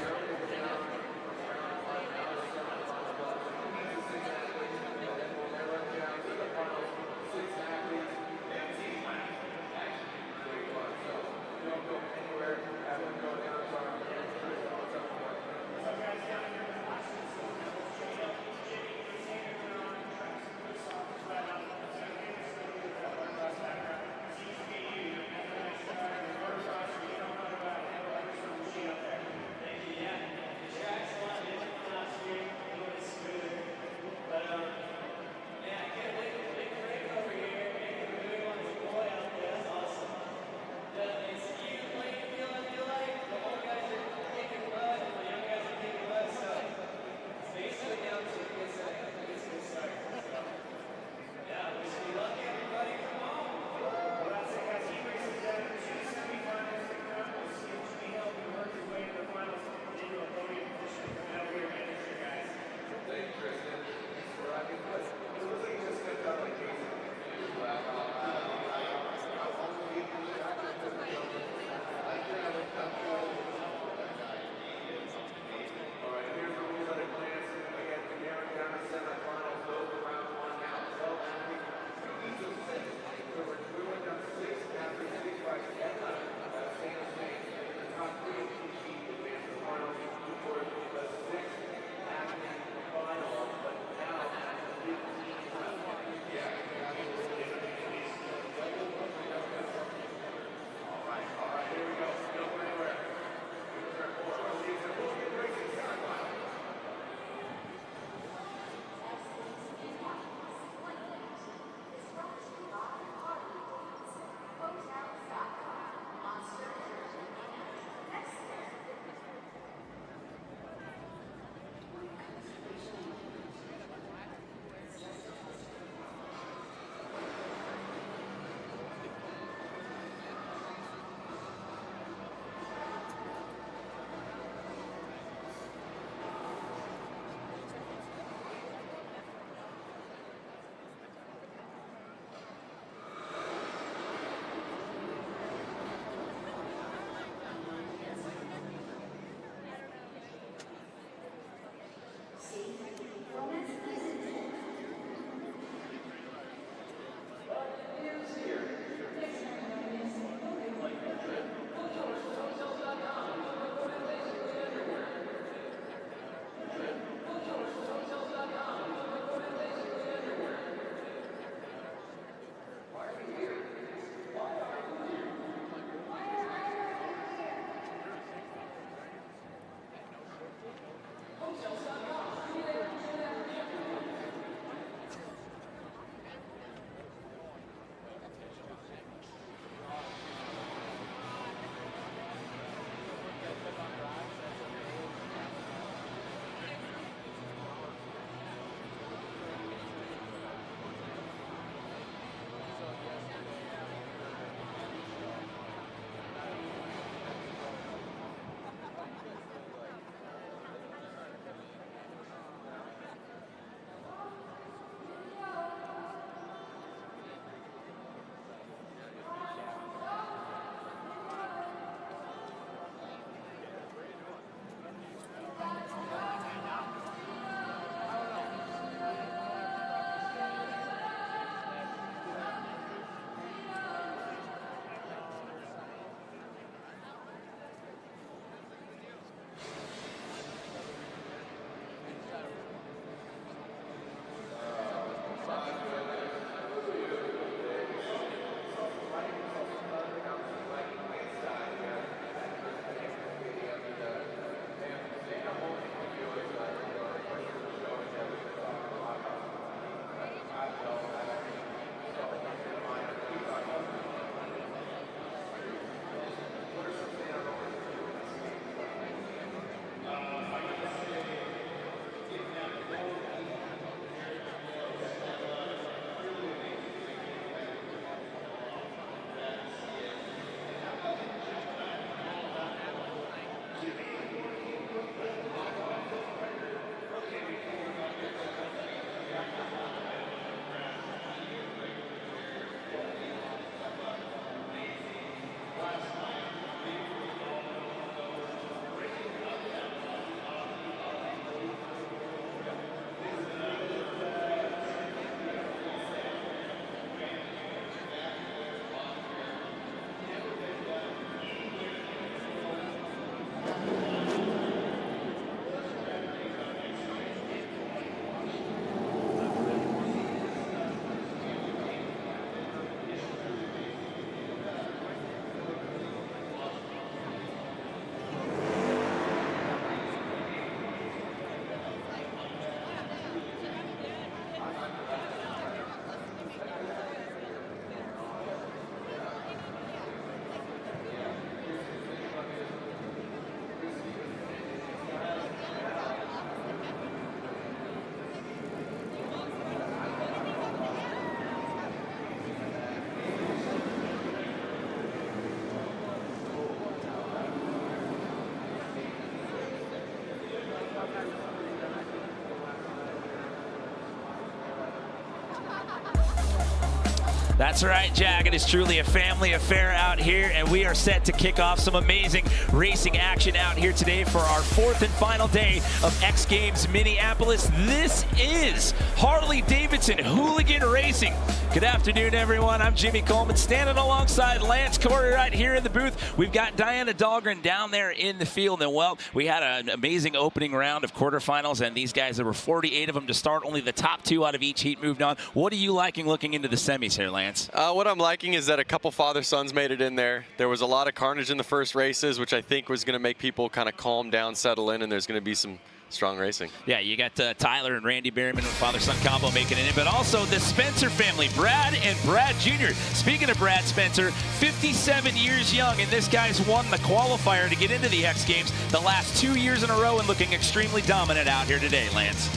That's right, Jack. It is truly a family affair out here, and we are set to kick off some amazing racing action out here today for our 4th and final day of X Games Minneapolis. This is Harley-Davidson Hooligan Racing. Good afternoon, everyone. I'm Jimmy Coleman, standing alongside Lance Corey right here in the booth. We've got Diana Dahlgren down there in the field, and well, we had an amazing opening round of quarterfinals, and these guys, there were 48 of them to start. Only the top 2 out of each heat moved on. What are you liking looking into the semis here, Lance? What I'm liking is that a couple father-sons made it in there. There was a lot of carnage in the first races, which I think was going to make people kind of calm down, settle in, and there's going to be some strong racing. Yeah, you got Tyler and Randy Berryman with father-son combo making it in, but also the Spencer family, Brad and Brad Jr. Speaking of Brad Spencer, 57 years young, and this guy's won the qualifier to get into the X Games the last 2 years in a row and looking extremely dominant out here today, Lance.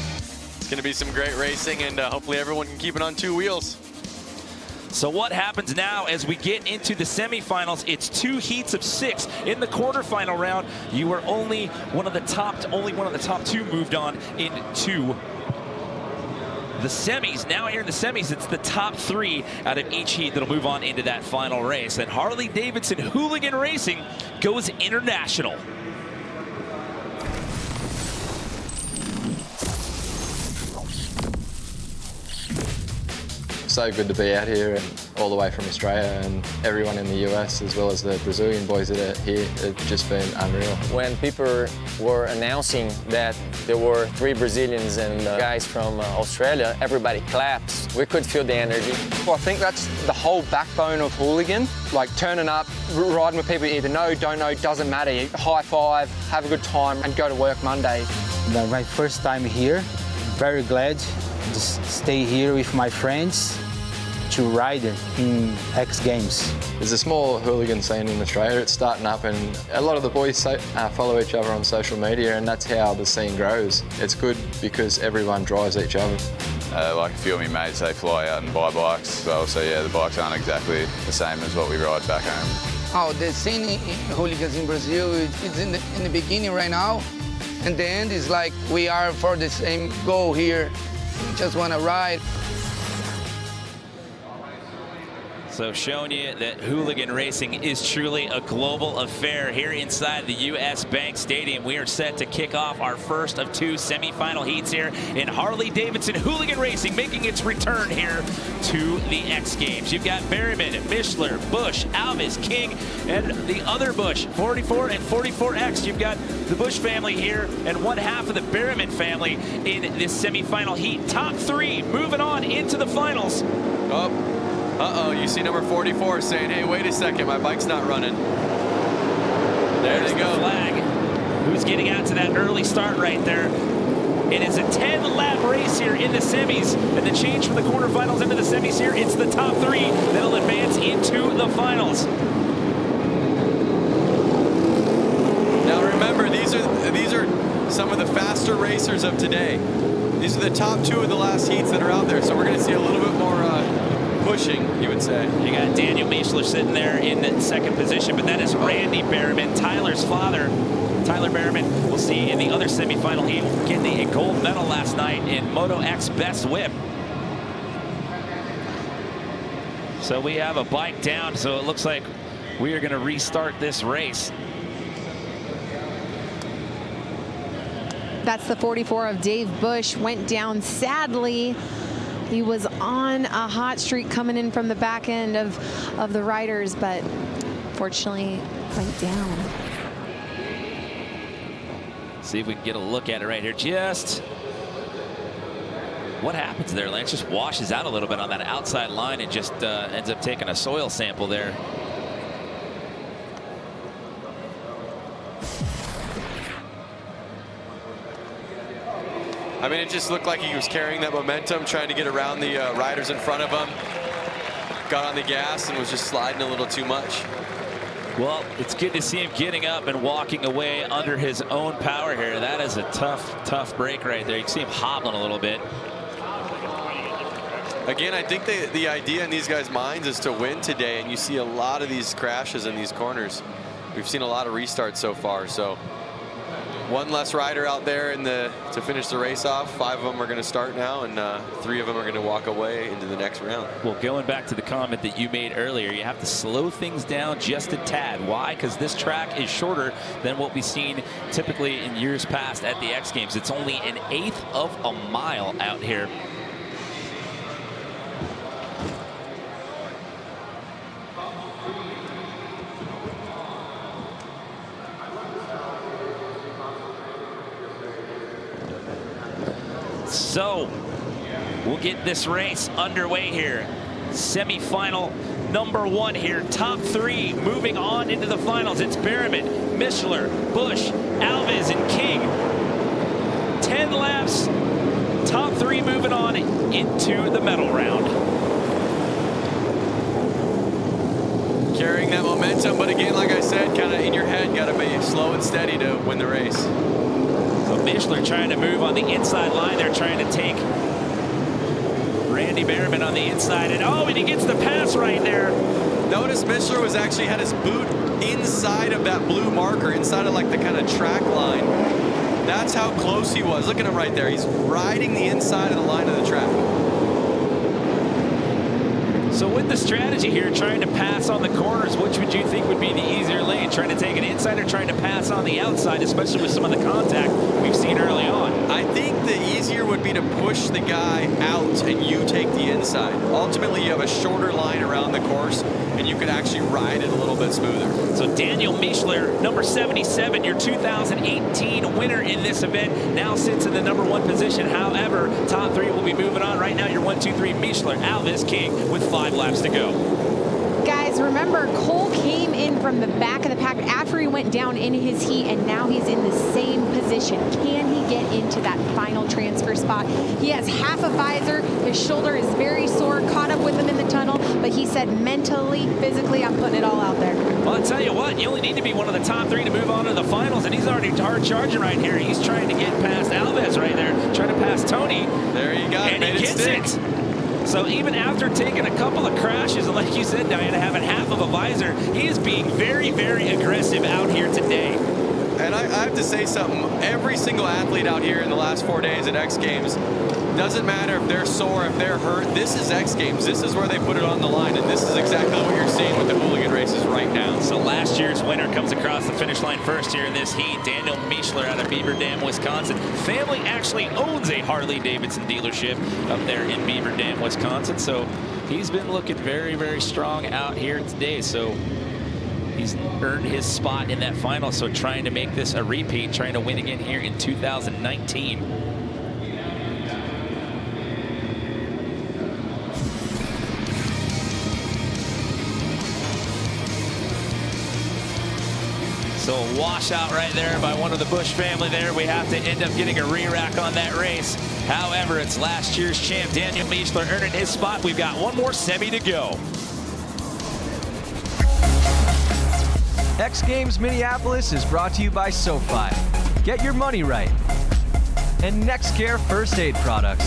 It's going to be some great racing, and hopefully everyone can keep it on 2 wheels. So what happens now as we get into the semifinals? It's 2 heats of 6. In the quarterfinal round, you were only one of the top 2 moved on into the semis. Now here in the semis, it's the top 3 out of each heat that'll move on into that final race. And Harley-Davidson Hooligan Racing goes international. So good to be out here and all the way from Australia, and everyone in the US as well as the Brazilian boys that are here. It's just been unreal. When people were announcing that there were 3 Brazilians and guys from Australia, everybody claps. We could feel the energy. Well, I think that's the whole backbone of Hooligan, like turning up, riding with people you either know, don't know, doesn't matter. You high five, have a good time and go to work Monday. My first time here, very glad to stay here with my friends to ride in X Games. There's a small hooligan scene in Australia. It's starting up, and a lot of the boys follow each other on social media, and that's how the scene grows. It's good because everyone drives each other. Like a few of my mates, they fly out and buy bikes as well, so yeah, the bikes aren't exactly the same as what we ride back home. Oh, the scene in hooligans in Brazil, it's in the beginning right now, and the end is like we are for the same goal here. We just want to ride. So showing you that hooligan racing is truly a global affair here inside the US Bank Stadium. We are set to kick off our first of 2 semifinal heats here in Harley-Davidson Hooligan Racing, making its return here to the X Games. You've got Berryman, Mishler, Bush, Alvis, King, and the other Bush, 44 and 44X. You've got the Bush family here and one half of the Berryman family in this semifinal heat. Top 3 moving on into the finals. Uh-oh, you see number 44 saying, hey, wait a second, my bike's not running. There's the flag. Who's getting out to that early start right there? It is a 10-lap race here in the semis, and the change from the quarterfinals into the semis here, it's the top 3 that'll advance into the finals. Now remember, these are some of the faster racers of today. These are the top 2 of the last heats that are out there, so we're going to see a little bit more pushing, you would say. You got Daniel Mishler sitting there in the 2nd position, but that is Randy Berryman, Tyler's father. Tyler Berryman, we'll see in the other semifinal heat, getting a gold medal last night in Moto X Best Whip. So we have a bike down, so it looks like we are going to restart this race. That's the 44 of Dave Bush, went down sadly. He was on a hot streak coming in from the back end of the riders, but fortunately went down. See if we can get a look at it right here. Just what happens there, Lance? Just washes out a little bit on that outside line and just ends up taking a soil sample there. I mean, it just looked like he was carrying that momentum, trying to get around the riders in front of him. Got on the gas and was just sliding a little too much. Well, it's good to see him getting up and walking away under his own power here. That is a tough break right there. You can see him hobbling a little bit. Again, I think the idea in these guys' minds is to win today, and you see a lot of these crashes in these corners. We've seen a lot of restarts so far, so one less rider out there to finish the race off. 5 of them are going to start now, and 3 of them are going to walk away into the next round. Well, going back to the comment that you made earlier, you have to slow things down just a tad. Why? Because this track is shorter than what we've seen typically in years past at the X Games. It's only an 1/8 of a mile out here. So we'll get this race underway here. Semi-final number 1 here. Top 3 moving on into the finals. It's Berriman, Mishler, Busch, Alves, and King. 10 laps. Top 3 moving on into the medal round. Carrying that momentum, but again, like I said, kind of in your head, got to be slow and steady to win the race. So Mishler trying to move on the inside line. They're trying to take Randy Berriman on the inside. And he gets the pass right there. Notice Mishler was actually had his boot inside of that blue marker, inside of like the kind of track line. That's how close he was. Look at him right there. He's riding the inside of the line of the track. So with the strategy here, trying to pass on the corners, which would you think would be the easier lane? Trying to take it inside or trying to pass on the outside, especially with some of the contact we've seen early on? I think the easier would be to push the guy out and you take the inside. Ultimately, you have a shorter line around the course and you could actually ride it a little bit smoother. So Daniel Mishler, number 77, your 2018 winner in this event, now sits in the number 1 position. However, top 3 will be moving on. Right now, you're 1, 2, 3, Mishler, Alves, King with 5 laps to go. Guys, remember, Cole came in from the back of the pack after he went down in his heat, and now he's in the same position. Can he get into that final transfer spot? He has half a visor. His shoulder is very sore, caught up with him in the tunnel, but he said mentally, physically, I'm putting it all out there. Well, I'll tell you what, you only need to be one of the top 3 to move on to the finals, and he's already hard charging right here. He's trying to get past Alves right there, trying to pass Tony. There you go, and he gets it. So even after taking a couple of crashes, and like you said, Diana, having half of a visor, he is being very, very aggressive out here today. And I have to say something. Every single athlete out here in the last 4 days at X Games, doesn't matter if they're sore, if they're hurt, this is X Games. This is where they put it on the line, and this is exactly what you're seeing with the hooligan races right now. So last year's winner comes across the finish line first here in this heat. Daniel Mishler out of Beaver Dam, Wisconsin. Family actually owns a Harley-Davidson dealership up there in Beaver Dam, Wisconsin. So he's been looking very, very strong out here today. So he's earned his spot in that final. So trying to make this a repeat, trying to win again here in 2019. So a washout right there by one of the Busch family there. We have to end up getting a re-rack on that race. However, it's last year's champ, Daniel Mishler, earning his spot. We've got one more semi to go. X Games Minneapolis is brought to you by SoFi. Get your money right. And NextCare First Aid Products.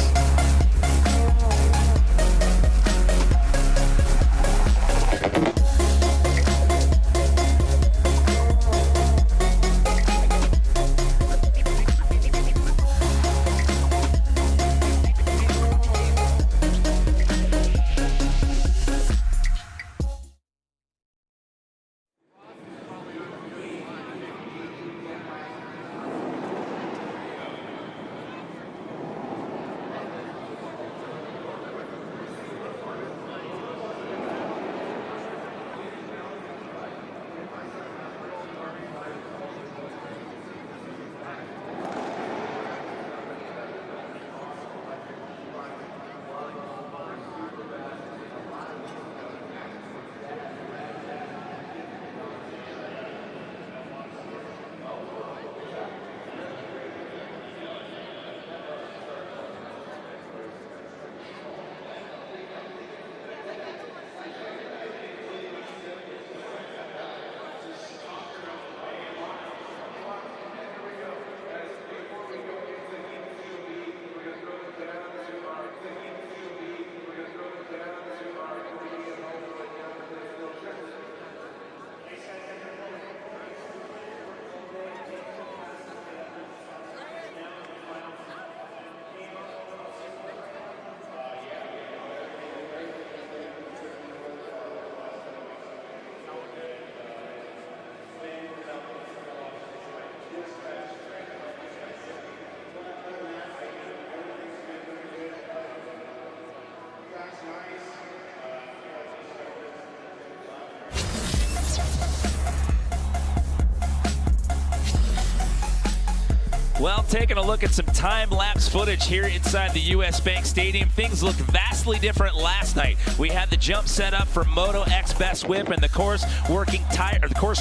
Well, taking a look at some time-lapse footage here inside the US Bank Stadium, things look vastly different last night. We had the jump set up for Moto X Best Whip and the course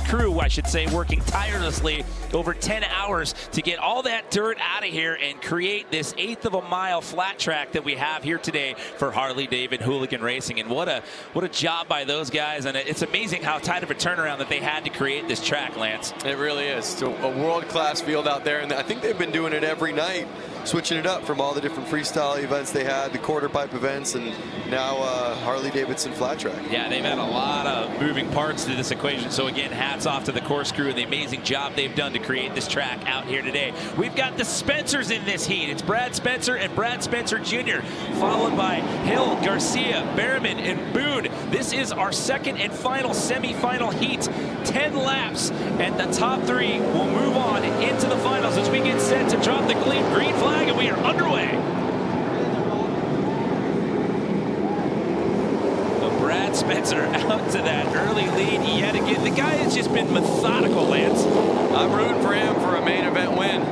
crew, I should say, working tirelessly over 10 hours to get all that dirt out of here and create this 1/8 of a mile flat track that we have here today for Harley-Davidson Hooligan Racing. And what a job by those guys, and it's amazing how tight of a turnaround that they had to create this track, Lance. It really is. So a world-class field out there, and I think they've been doing it every night, switching it up from all the different freestyle events they had, the quarter pipe events, and now Harley-Davidson flat track. Yeah, they've had a lot of moving parts to this equation. So again, hats off to the course crew and the amazing job they've done to create this track out here today. We've got the Spencers in this heat. It's Brad Spencer and Brad Spencer Jr., followed by Hill, Garcia, Behrman, and Boone. This is our second and final semifinal heat. 10 laps, and the top 3 will move on into the finals as we get set to drop the green flag, and we are underway. Brad Spencer out to that early lead yet again. The guy has just been methodical, Lance. I'm rooting for him for a main event win.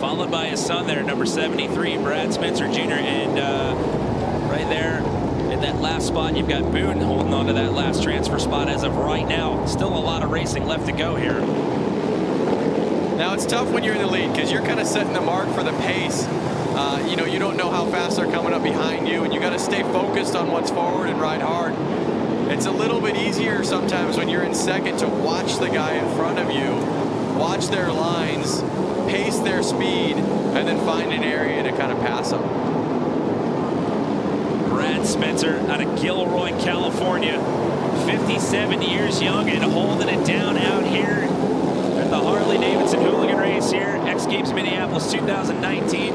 Followed by his son there, number 73, Brad Spencer Jr. And right there in that last spot, you've got Boone holding on to that last transfer spot as of right now. Still a lot of racing left to go here. Now, it's tough when you're in the lead because you're kind of setting the mark for the pace. You know, you don't know how fast they're coming up behind you, and you got to stay focused on what's forward and ride hard. It's a little bit easier sometimes when you're in second to watch the guy in front of you, watch their lines, pace their speed, and then find an area to kind of pass them. Brad Spencer out of Gilroy, California, 57 years young and holding it down out here at the Harley-Davidson Hooligan race here, X Games Minneapolis 2019.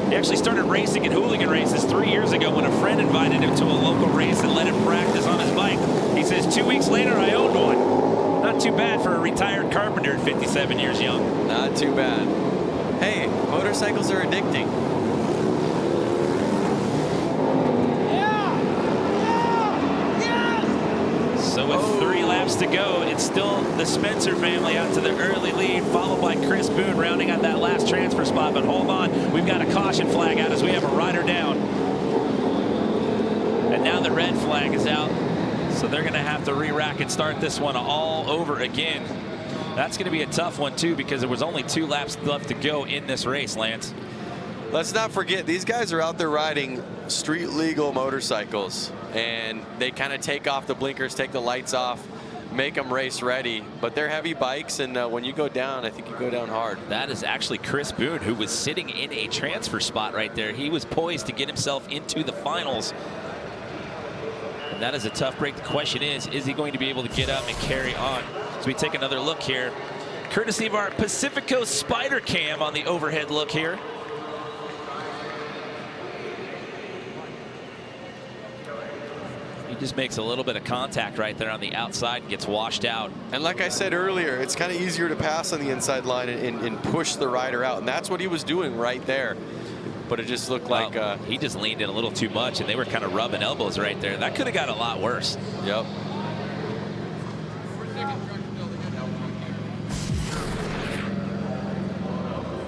He actually started racing in hooligan races 3 years ago when a friend invited him to a local race and let him practice on his bike. He says, 2 weeks later, I owned one. Not too bad for a retired carpenter at 57 years young. Not too bad. Hey, motorcycles are addicting. So with 3 laps to go, it's still the Spencer family out to the early lead, followed by Chris Boone rounding out that last transfer spot. But hold on, we've got a caution flag out as we have a rider down. And now the red flag is out, so they're going to have to re-rack and start this one all over again. That's going to be a tough one, too, because there was only 2 laps left to go in this race, Lance. Let's not forget, these guys are out there riding street legal motorcycles, and they kind of take off the blinkers, take the lights off, make them race ready. But they're heavy bikes, and when you go down, I think you go down hard. That is actually Chris Boone, who was sitting in a transfer spot right there. He was poised to get himself into the finals. And that is a tough break. The question is he going to be able to get up and carry on? So we take another look here, courtesy of our Pacifico Spider Cam on the overhead look here. He just makes a little bit of contact right there on the outside and gets washed out. And like I said earlier, it's kind of easier to pass on the inside line and push the rider out. And that's what he was doing right there. But it just looked like... he just leaned in a little too much, and they were kind of rubbing elbows right there. That could have got a lot worse. Yep.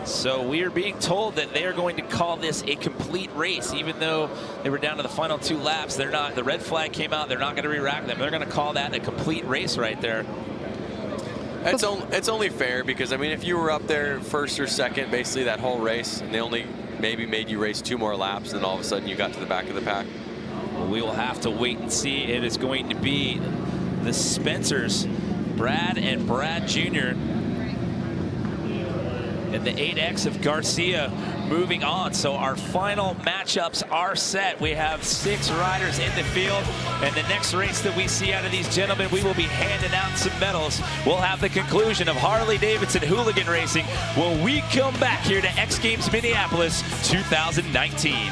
So we are being told that they are going to call this a complete race, even though they were down to the final 2 laps. They're not. The red flag came out. They're not going to re-rack them. They're going to call that a complete race right there. It's only fair because, I mean, if you were up there first or second basically that whole race, and they only maybe made you race 2 more laps, and all of a sudden you got to the back of the pack. Well, we will have to wait and see. It is going to be the Spencers, Brad and Brad Jr., and the 8X of Garcia moving on. So our final matchups are set. We have 6 riders in the field, and the next race that we see out of these gentlemen, we will be handing out some medals. We'll have the conclusion of Harley-Davidson Hooligan Racing when we come back here to X Games Minneapolis 2019.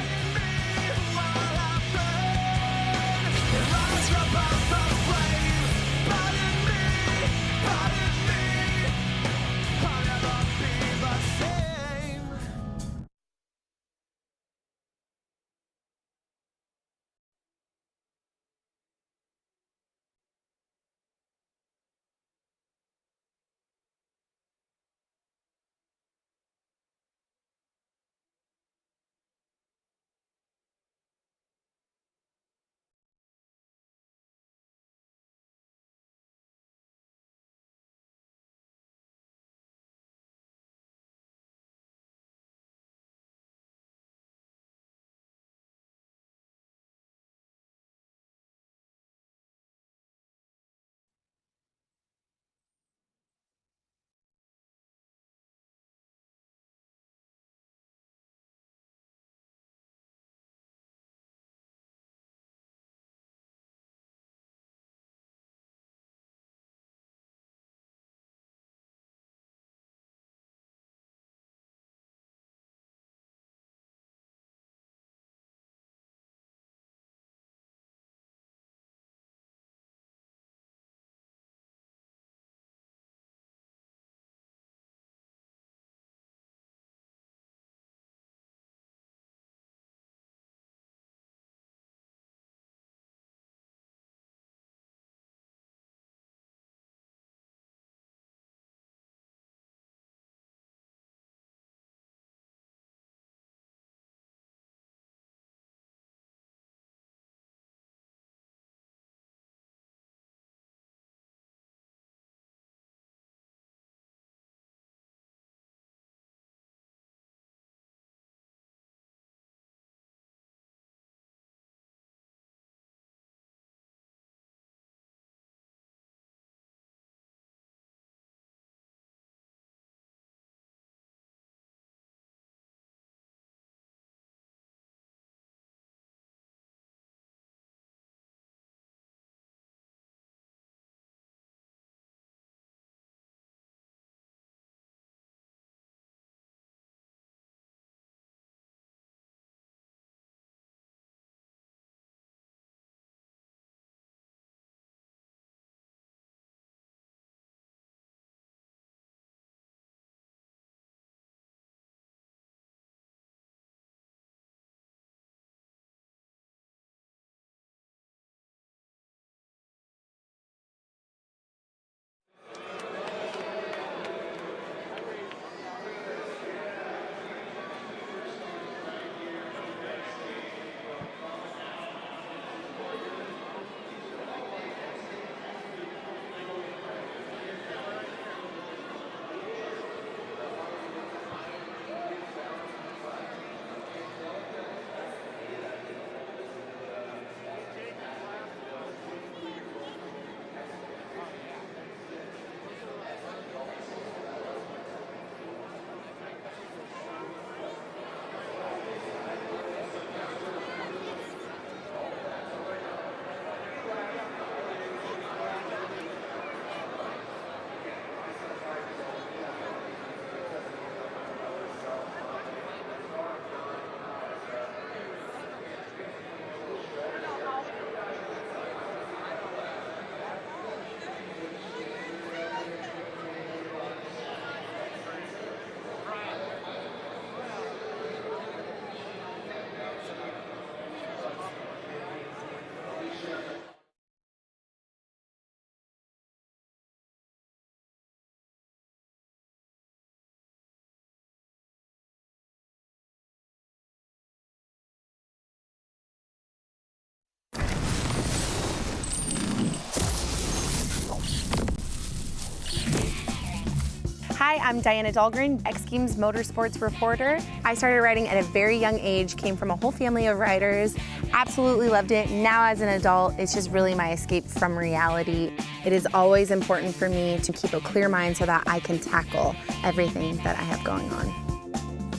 Hi, I'm Diana Dahlgren, X Games Motorsports reporter. I started riding at a very young age, came from a whole family of riders, absolutely loved it. Now as an adult, it's just really my escape from reality. It is always important for me to keep a clear mind so that I can tackle everything that I have going on.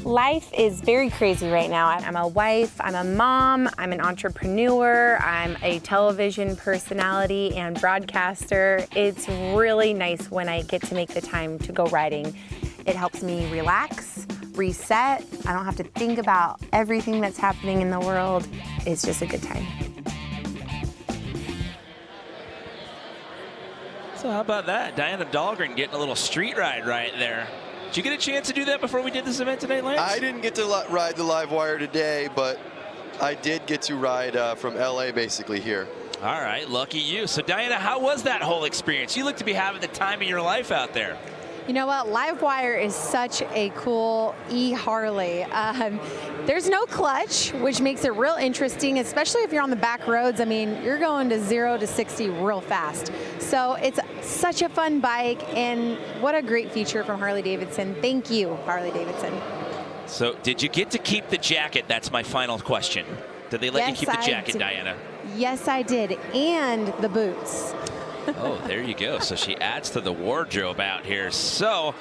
Life is very crazy right now. I'm a wife, I'm a mom, I'm an entrepreneur, I'm a television personality and broadcaster. It's really nice when I get to make the time to go riding. It helps me relax, reset. I don't have to think about everything that's happening in the world. It's just a good time. So how about that? Diana Dahlgren getting a little street ride right there. Did you get a chance to do that before we did this event today, Lance? I didn't get to ride the live wire today, but I did get to ride from LA basically here. All right, lucky you. So Diana, how was that whole experience? You look to be having the time of your life out there. You know what? Livewire is such a cool e-Harley. There's no clutch, which makes it real interesting, especially if you're on the back roads. I mean, you're going to 0 to 60 real fast. So it's such a fun bike, and what a great feature from Harley-Davidson. Thank you, Harley-Davidson. So did you get to keep the jacket? That's my final question. Did they let you keep the jacket, Diana? Yes, I did, and the boots. Oh, there you go. So she adds to the wardrobe out here. So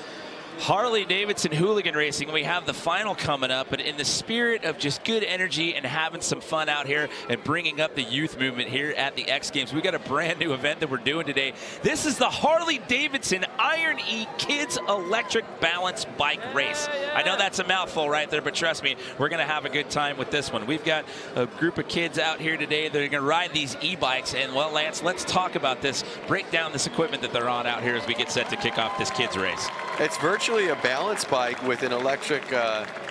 Harley-Davidson Hooligan Racing, we have the final coming up, but in the spirit of just good energy and having some fun out here and bringing up the youth movement here at the X Games, we got a brand new event that we're doing today. This is the Harley-Davidson Iron E Kids Electric Balance Bike Race. I know that's a mouthful right there, but trust me, we're going to have a good time with this one. We've got a group of kids out here today that are going to ride these e-bikes, and well, Lance, let's talk about this, break down this equipment that they're on out here as we get set to kick off this kids race. It's virtually a balance bike with an electric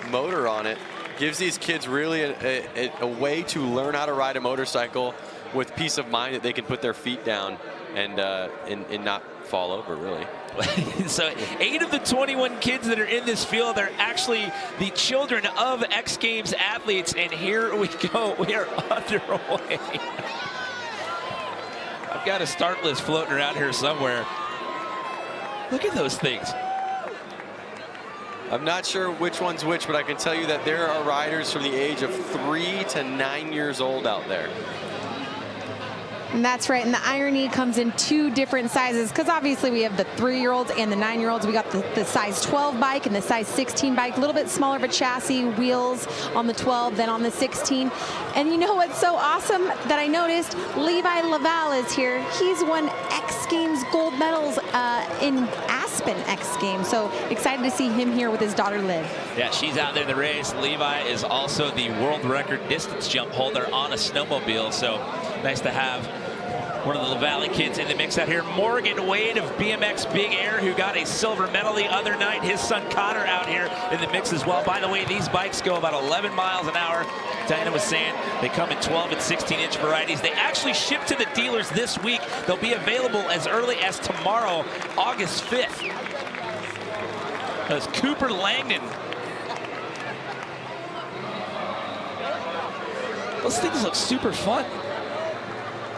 motor on it. Gives these kids really a way to learn how to ride a motorcycle with peace of mind that they can put their feet down and not fall over, really. So 8 of the 21 kids that are in this field are actually the children of X Games athletes, and here we go. We are underway. I've got a start list floating around here somewhere. Look at those things. I'm not sure which one's which, but I can tell you that there are riders from the age of 3 to 9 years old out there. And that's right, and the Iron E comes in 2 different sizes, because obviously we have the 3-year-olds and the 9-year-olds. We got the size 12 bike and the size 16 bike, a little bit smaller of a chassis, wheels on the 12 than on the 16. And you know what's so awesome that I noticed? Levi Laval is here. He's won X Games gold medals in Aspen X Games, so excited to see him here with his daughter Liv. Yeah, she's out there in the race. Levi is also the world record distance jump holder on a snowmobile, so nice to have one of the LaValle kids in the mix out here. Morgan Wade of BMX Big Air, who got a silver medal the other night. His son Connor out here in the mix as well. By the way, these bikes go about 11 miles an hour. Diana was saying they come in 12 and 16-inch varieties. They actually ship to the dealers this week. They'll be available as early as tomorrow, August 5th. That's Cooper Langdon. Those things look super fun.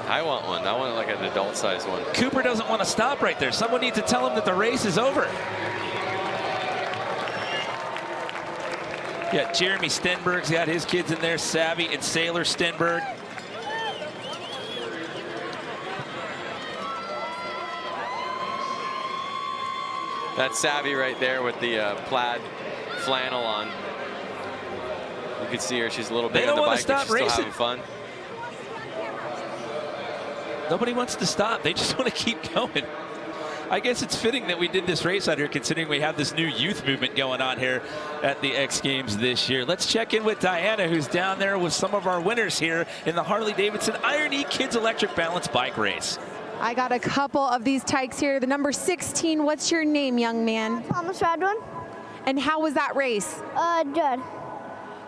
I want one. I want like an adult-sized one. Cooper doesn't want to stop right there. Someone needs to tell him that the race is over. Yeah, Jeremy Stenberg's got his kids in there, Savvy and Sailor Stenberg. That's Savvy right there with the plaid flannel on. You can see her. She's a little bit on the bike, but she's still having fun. Nobody wants to stop. They just want to keep going. I guess it's fitting that we did this race out here, considering we have this new youth movement going on here at the X Games this year. Let's check in with Diana, who's down there with some of our winners here in the Harley-Davidson Iron E Kids Electric Balance Bike Race. I got a couple of these tykes here. The number 16, what's your name, young man? Thomas Radwan. And how was that race? Good.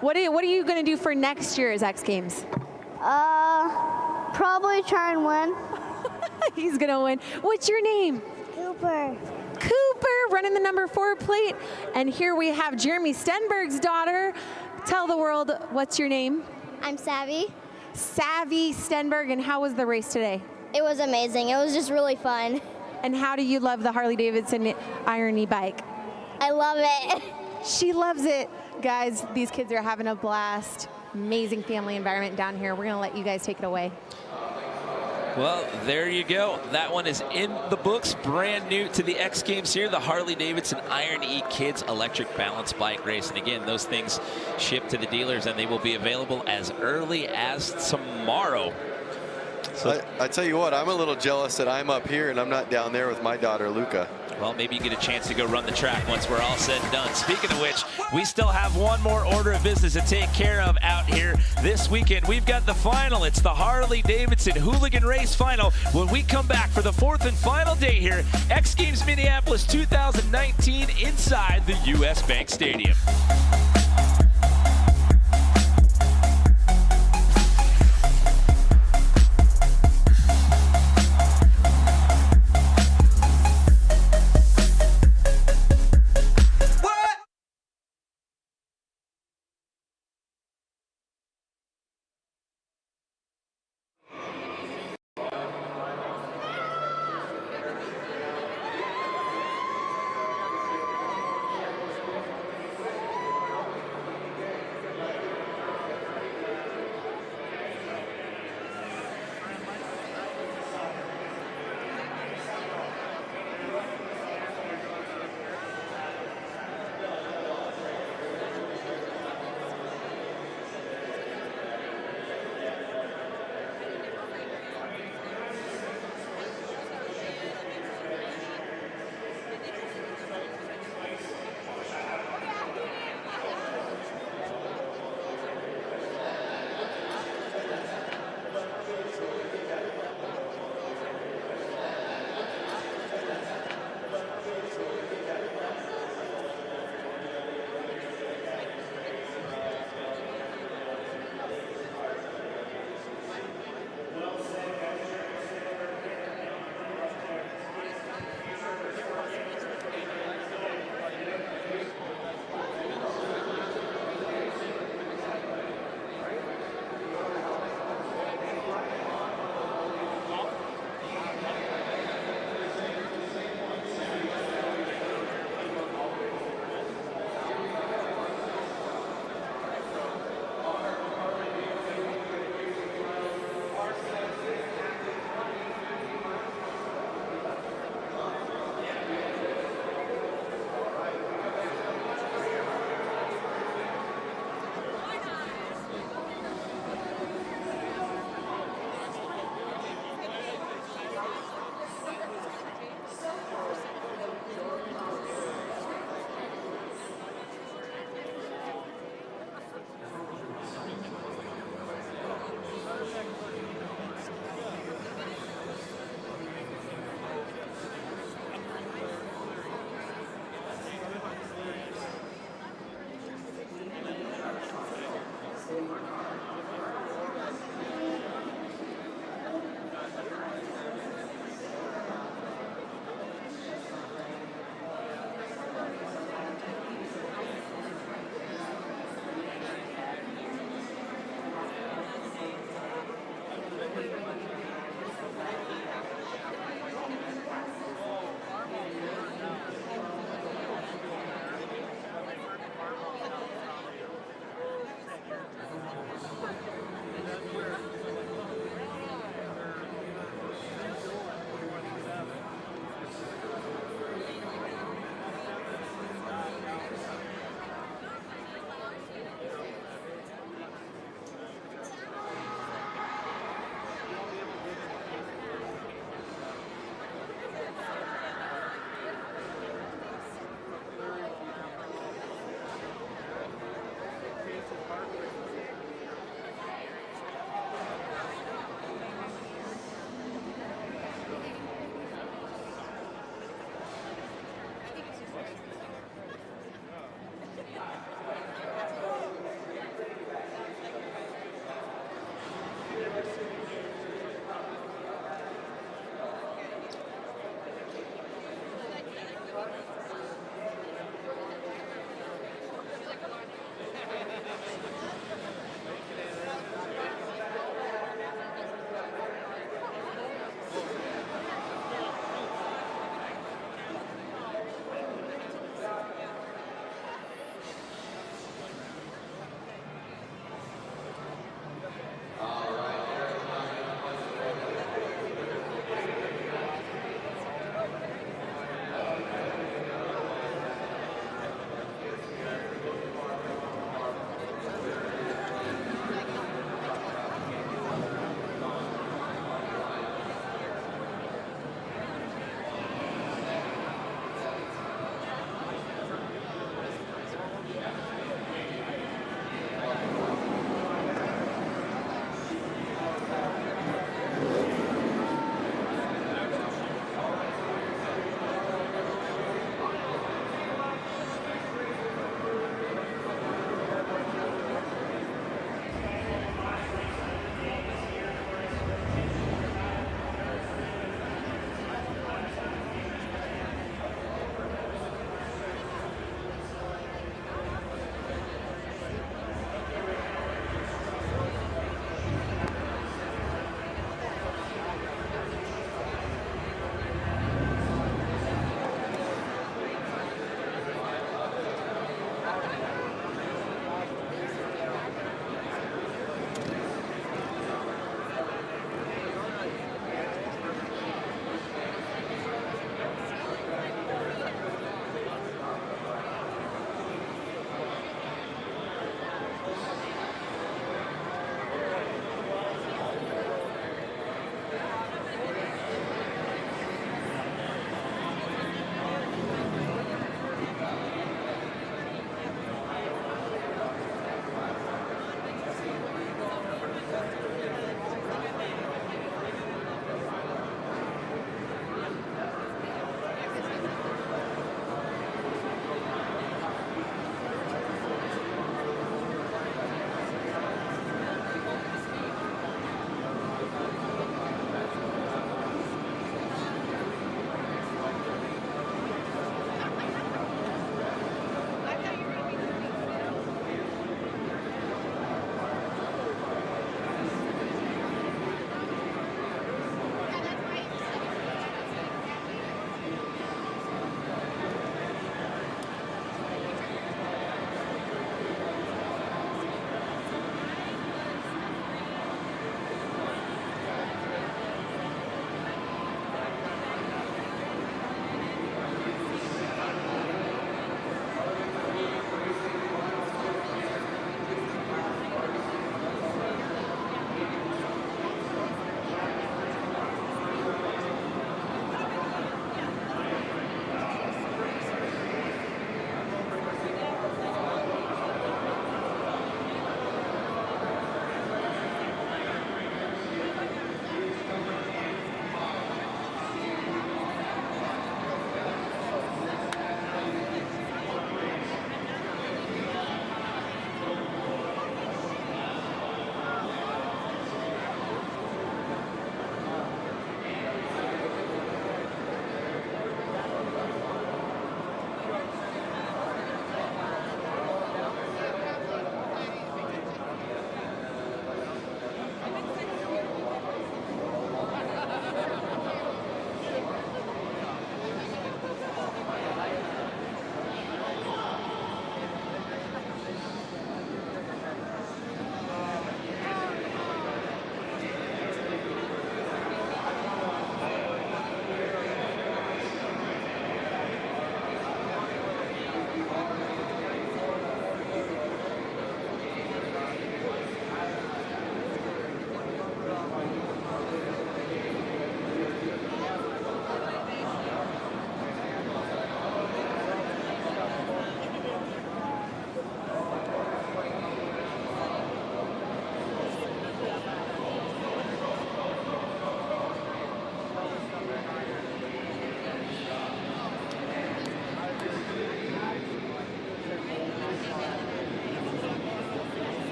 What are you going to do for next year's X Games? Probably try and win. He's going to win. What's your name? Cooper. Cooper, running the number 4 plate. And here we have Jeremy Stenberg's daughter. Tell the world, what's your name? I'm Savvy. Savvy Stenberg, and how was the race today? It was amazing. It was just really fun. And how do you love the Harley-Davidson Iron E bike? I love it. She loves it. Guys, these kids are having a blast. Amazing family environment down here. We're going to let you guys take it away. Well, there you go. That one is in the books. Brand new to the X Games here, the Harley-Davidson Iron E Kids Electric Balance Bike Race. And again, those things ship to the dealers, and they will be available as early as tomorrow. So I tell you what, I'm a little jealous that I'm up here and I'm not down there with my daughter, Luca. Well, maybe you get a chance to go run the track once we're all said and done. Speaking of which, we still have one more order of business to take care of out here this weekend. We've got the final. It's the Harley-Davidson Hooligan Race Final. When we come back for the fourth and final day here, X Games Minneapolis 2019 inside the U.S. Bank Stadium.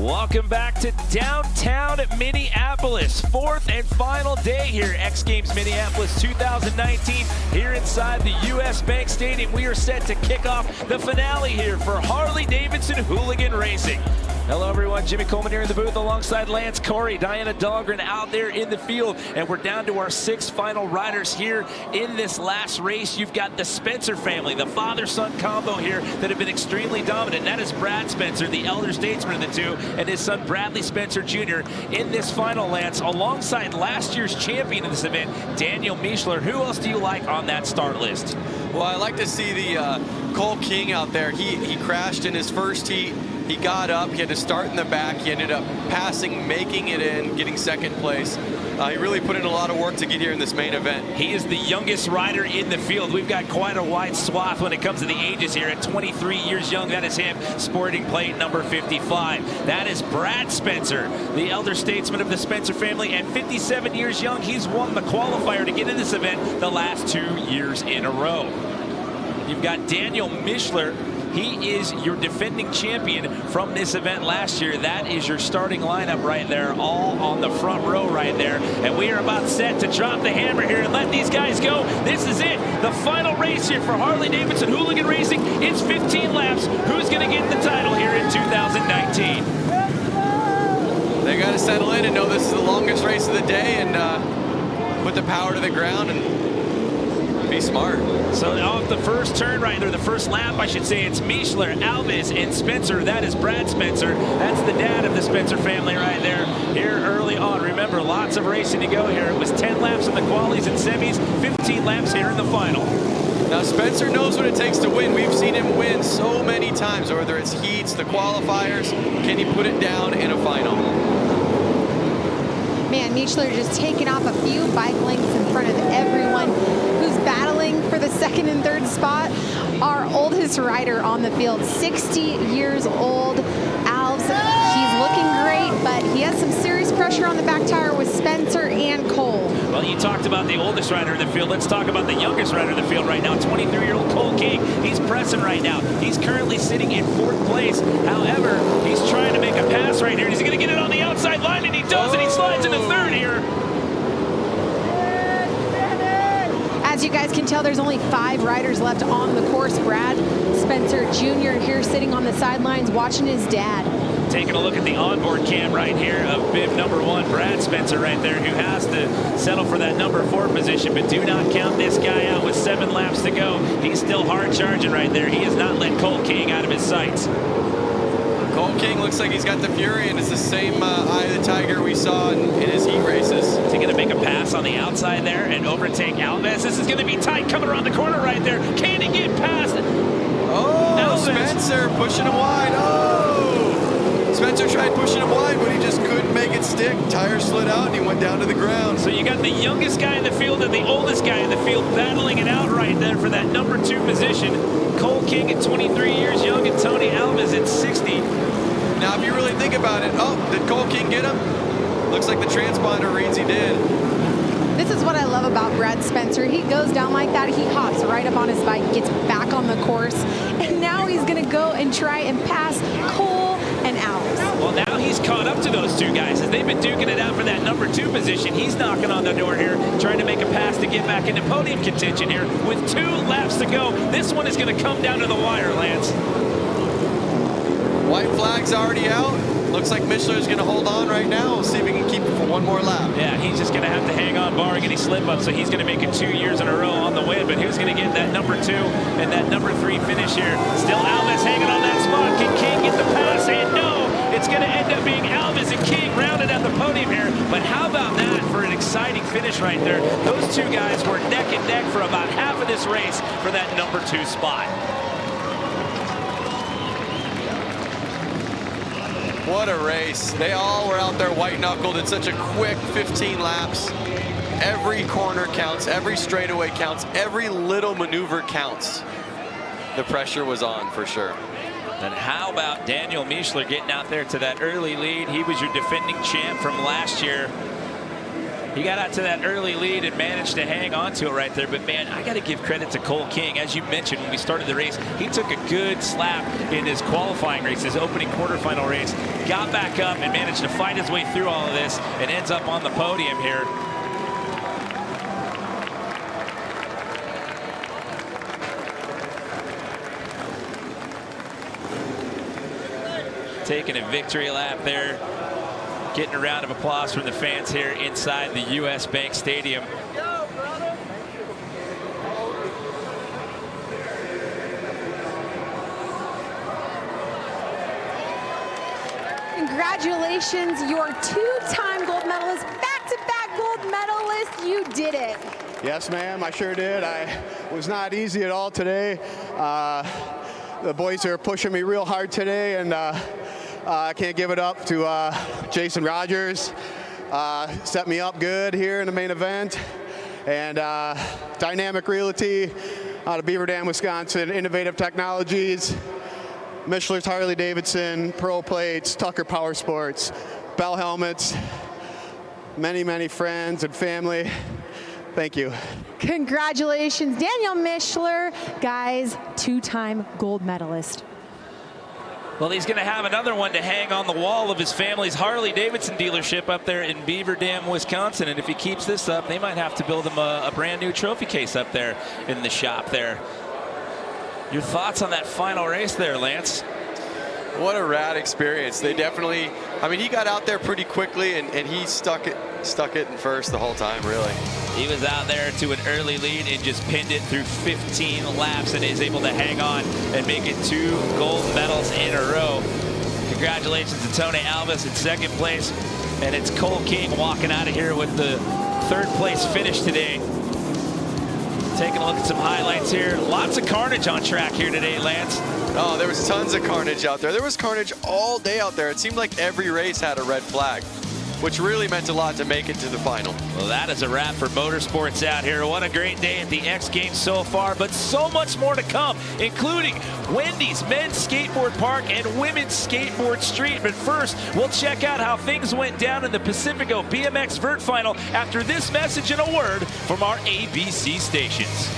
Welcome back to downtown Minneapolis. Fourth and final day here at X Games Minneapolis 2019 here inside the US Bank Stadium. We are set to kick off the finale here for Harley-Davidson Hooligan Racing. Hello everyone, Jimmy Coleman here in the booth alongside Lance Corey, Diana Dahlgren out there in the field, and we're down to our 6 final riders here in this last race. You've got the Spencer family, the father-son combo here that have been extremely dominant. That is Brad Spencer, the elder statesman of the two, and his son Bradley Spencer Jr. in this final, Lance, alongside last year's champion of this event, Daniel Mischler. Who else do you like on that start list? Well, I like to see the Cole King out there. He crashed in his first heat. He got up, he had to start in the back, he ended up passing, making it in, getting second place. He really put in a lot of work to get here in this main event. He is the youngest rider in the field. We've got quite a wide swath when it comes to the ages here. At 23 years young, that is him, sporting plate number 55. That is Brad Spencer, the elder statesman of the Spencer family, and 57 years young. He's won the qualifier to get in this event the last 2 years in a row. You've got Daniel Mischler. He is your defending champion from this event last year. That is your starting lineup right there, all on the front row right there. And we are about set to drop the hammer here and let these guys go. This is it, the final race here for Harley-Davidson Hooligan Racing. It's 15 laps. Who's going to get the title here in 2019? They got to settle in and know this is the longest race of the day and put the power to the ground and be smart. So off the first turn right there, the first lap, I should say, it's Mischler, Alves, and Spencer. That is Brad Spencer. That's the dad of the Spencer family right there here early on. Remember, lots of racing to go here. It was 10 laps in the qualies and semis, 15 laps here in the final. Now Spencer knows what it takes to win. We've seen him win so many times, whether it's heats, the qualifiers. Can he put it down in a final? Man, Mischler just taking off a few bike lengths in front of everyone who's battling for the second and third spot. Our oldest rider on the field, 60 years old, Alves. He's looking great, but he has some serious pressure on the back tire with Spencer and Cole. Well, you talked about the oldest rider in the field. Let's talk about the youngest rider in the field right now, 23-year-old Cole King. He's pressing right now. He's currently sitting in 4th place. However, he's trying to make a pass right here. He's going to get it on the outside line, and he does, and he slides into 3rd here. As you guys can tell, there's only 5 riders left on the course. Brad Spencer Jr. here sitting on the sidelines watching his dad. Taking a look at the onboard cam right here of bib number 1, Brad Spencer right there, who has to settle for that number 4 position, but do not count this guy out with 7 laps to go. He's still hard charging right there. He has not let Cole King out of his sights. Cole King looks like he's got the fury, and it's the same eye of the tiger we saw in his heat races. Is he going to make a pass on the outside there and overtake Alves? This is going to be tight coming around the corner right there. Can he get past it? Oh, Alves. Spencer pushing him wide. Oh! Spencer tried pushing him wide, but he just couldn't make it stick. Tire slid out, and he went down to the ground. So you got the youngest guy in the field and the oldest guy in the field battling it out right there for that number 2 position. Cole King at 23 years young and Tony Alves at 60. Now, if you really think about it, oh, did Cole King get him? Looks like the transponder reads he did. This is what I love about Brad Spencer. He goes down like that, he hops right up on his bike, gets back on the course, and now he's going to go and try and pass Cole and Alves. Well, now he's caught up to those 2 guys. As they've been duking it out for that number 2 position, he's knocking on the door here, trying to make a pass to get back into podium contention here with 2 laps to go. This one is going to come down to the wire, Lance. White flag's already out. Looks like Mischler's going to hold on right now. We'll see if he can keep it for 1 more lap. Yeah, he's just going to have to hang on, barring any slip-up, so he's going to make it 2 years in a row on the win. But who's going to get that number 2 and that number 3 finish here? Still Alves hanging on that spot. Can King get the pass? And no, it's going to end up being Alves and King rounded at the podium here. But how about that for an exciting finish right there? Those 2 guys were neck and neck for about half of this race for that number 2 spot. What a race. They all were out there white-knuckled in such a quick 15 laps. Every corner counts, every straightaway counts, every little maneuver counts. The pressure was on for sure. And how about Daniel Mischler getting out there to that early lead? He was your defending champ from last year. He got out to that early lead and managed to hang on to it right there. But, man, I got to give credit to Cole King. As you mentioned when we started the race, he took a good slap in his qualifying race, his opening quarterfinal race, got back up and managed to fight his way through all of this and ends up on the podium here. Taking a victory lap there. Getting a round of applause from the fans here inside the U.S. Bank Stadium. Congratulations, your two-time gold medalist, back-to-back gold medalist. You did it. Yes, ma'am, I sure did. I was not easy at all today. The boys are pushing me real hard today, and I can't give it up to Jason Rogers. Set me up good here in the main event. And Dynamic Realty out of Beaver Dam, Wisconsin, Innovative Technologies, Michelin's Harley-Davidson, Pro Plates, Tucker Power Sports, Bell Helmets, many, many friends and family. Thank you. Congratulations, Daniel Mischler, guys, two-time gold medalist. Well, he's going to have another one to hang on the wall of his family's Harley-Davidson dealership up there in Beaver Dam, Wisconsin. And if he keeps this up, they might have to build him a brand new trophy case up there in the shop there. Your thoughts on that final race there, Lance? What a rad experience. They definitely, I mean, he got out there pretty quickly, and he stuck it in first the whole time, really. He was out there to an early lead and just pinned it through 15 laps and is able to hang on and make it 2 gold medals in a row. Congratulations to Tony Alves in second place. And it's Cole King walking out of here with the third place finish today. Taking a look at some highlights here. Lots of carnage on track here today, Lance. Oh, there was tons of carnage out there. There was carnage all day out there. It seemed like every race had a red flag, which really meant a lot to make it to the final. Well, that is a wrap for motorsports out here. What a great day at the X Games so far, but so much more to come, including Wendy's Men's Skateboard Park and Women's Skateboard Street. But first, we'll check out how things went down in the Pacifico BMX Vert Final after this message and a word from our ABC stations.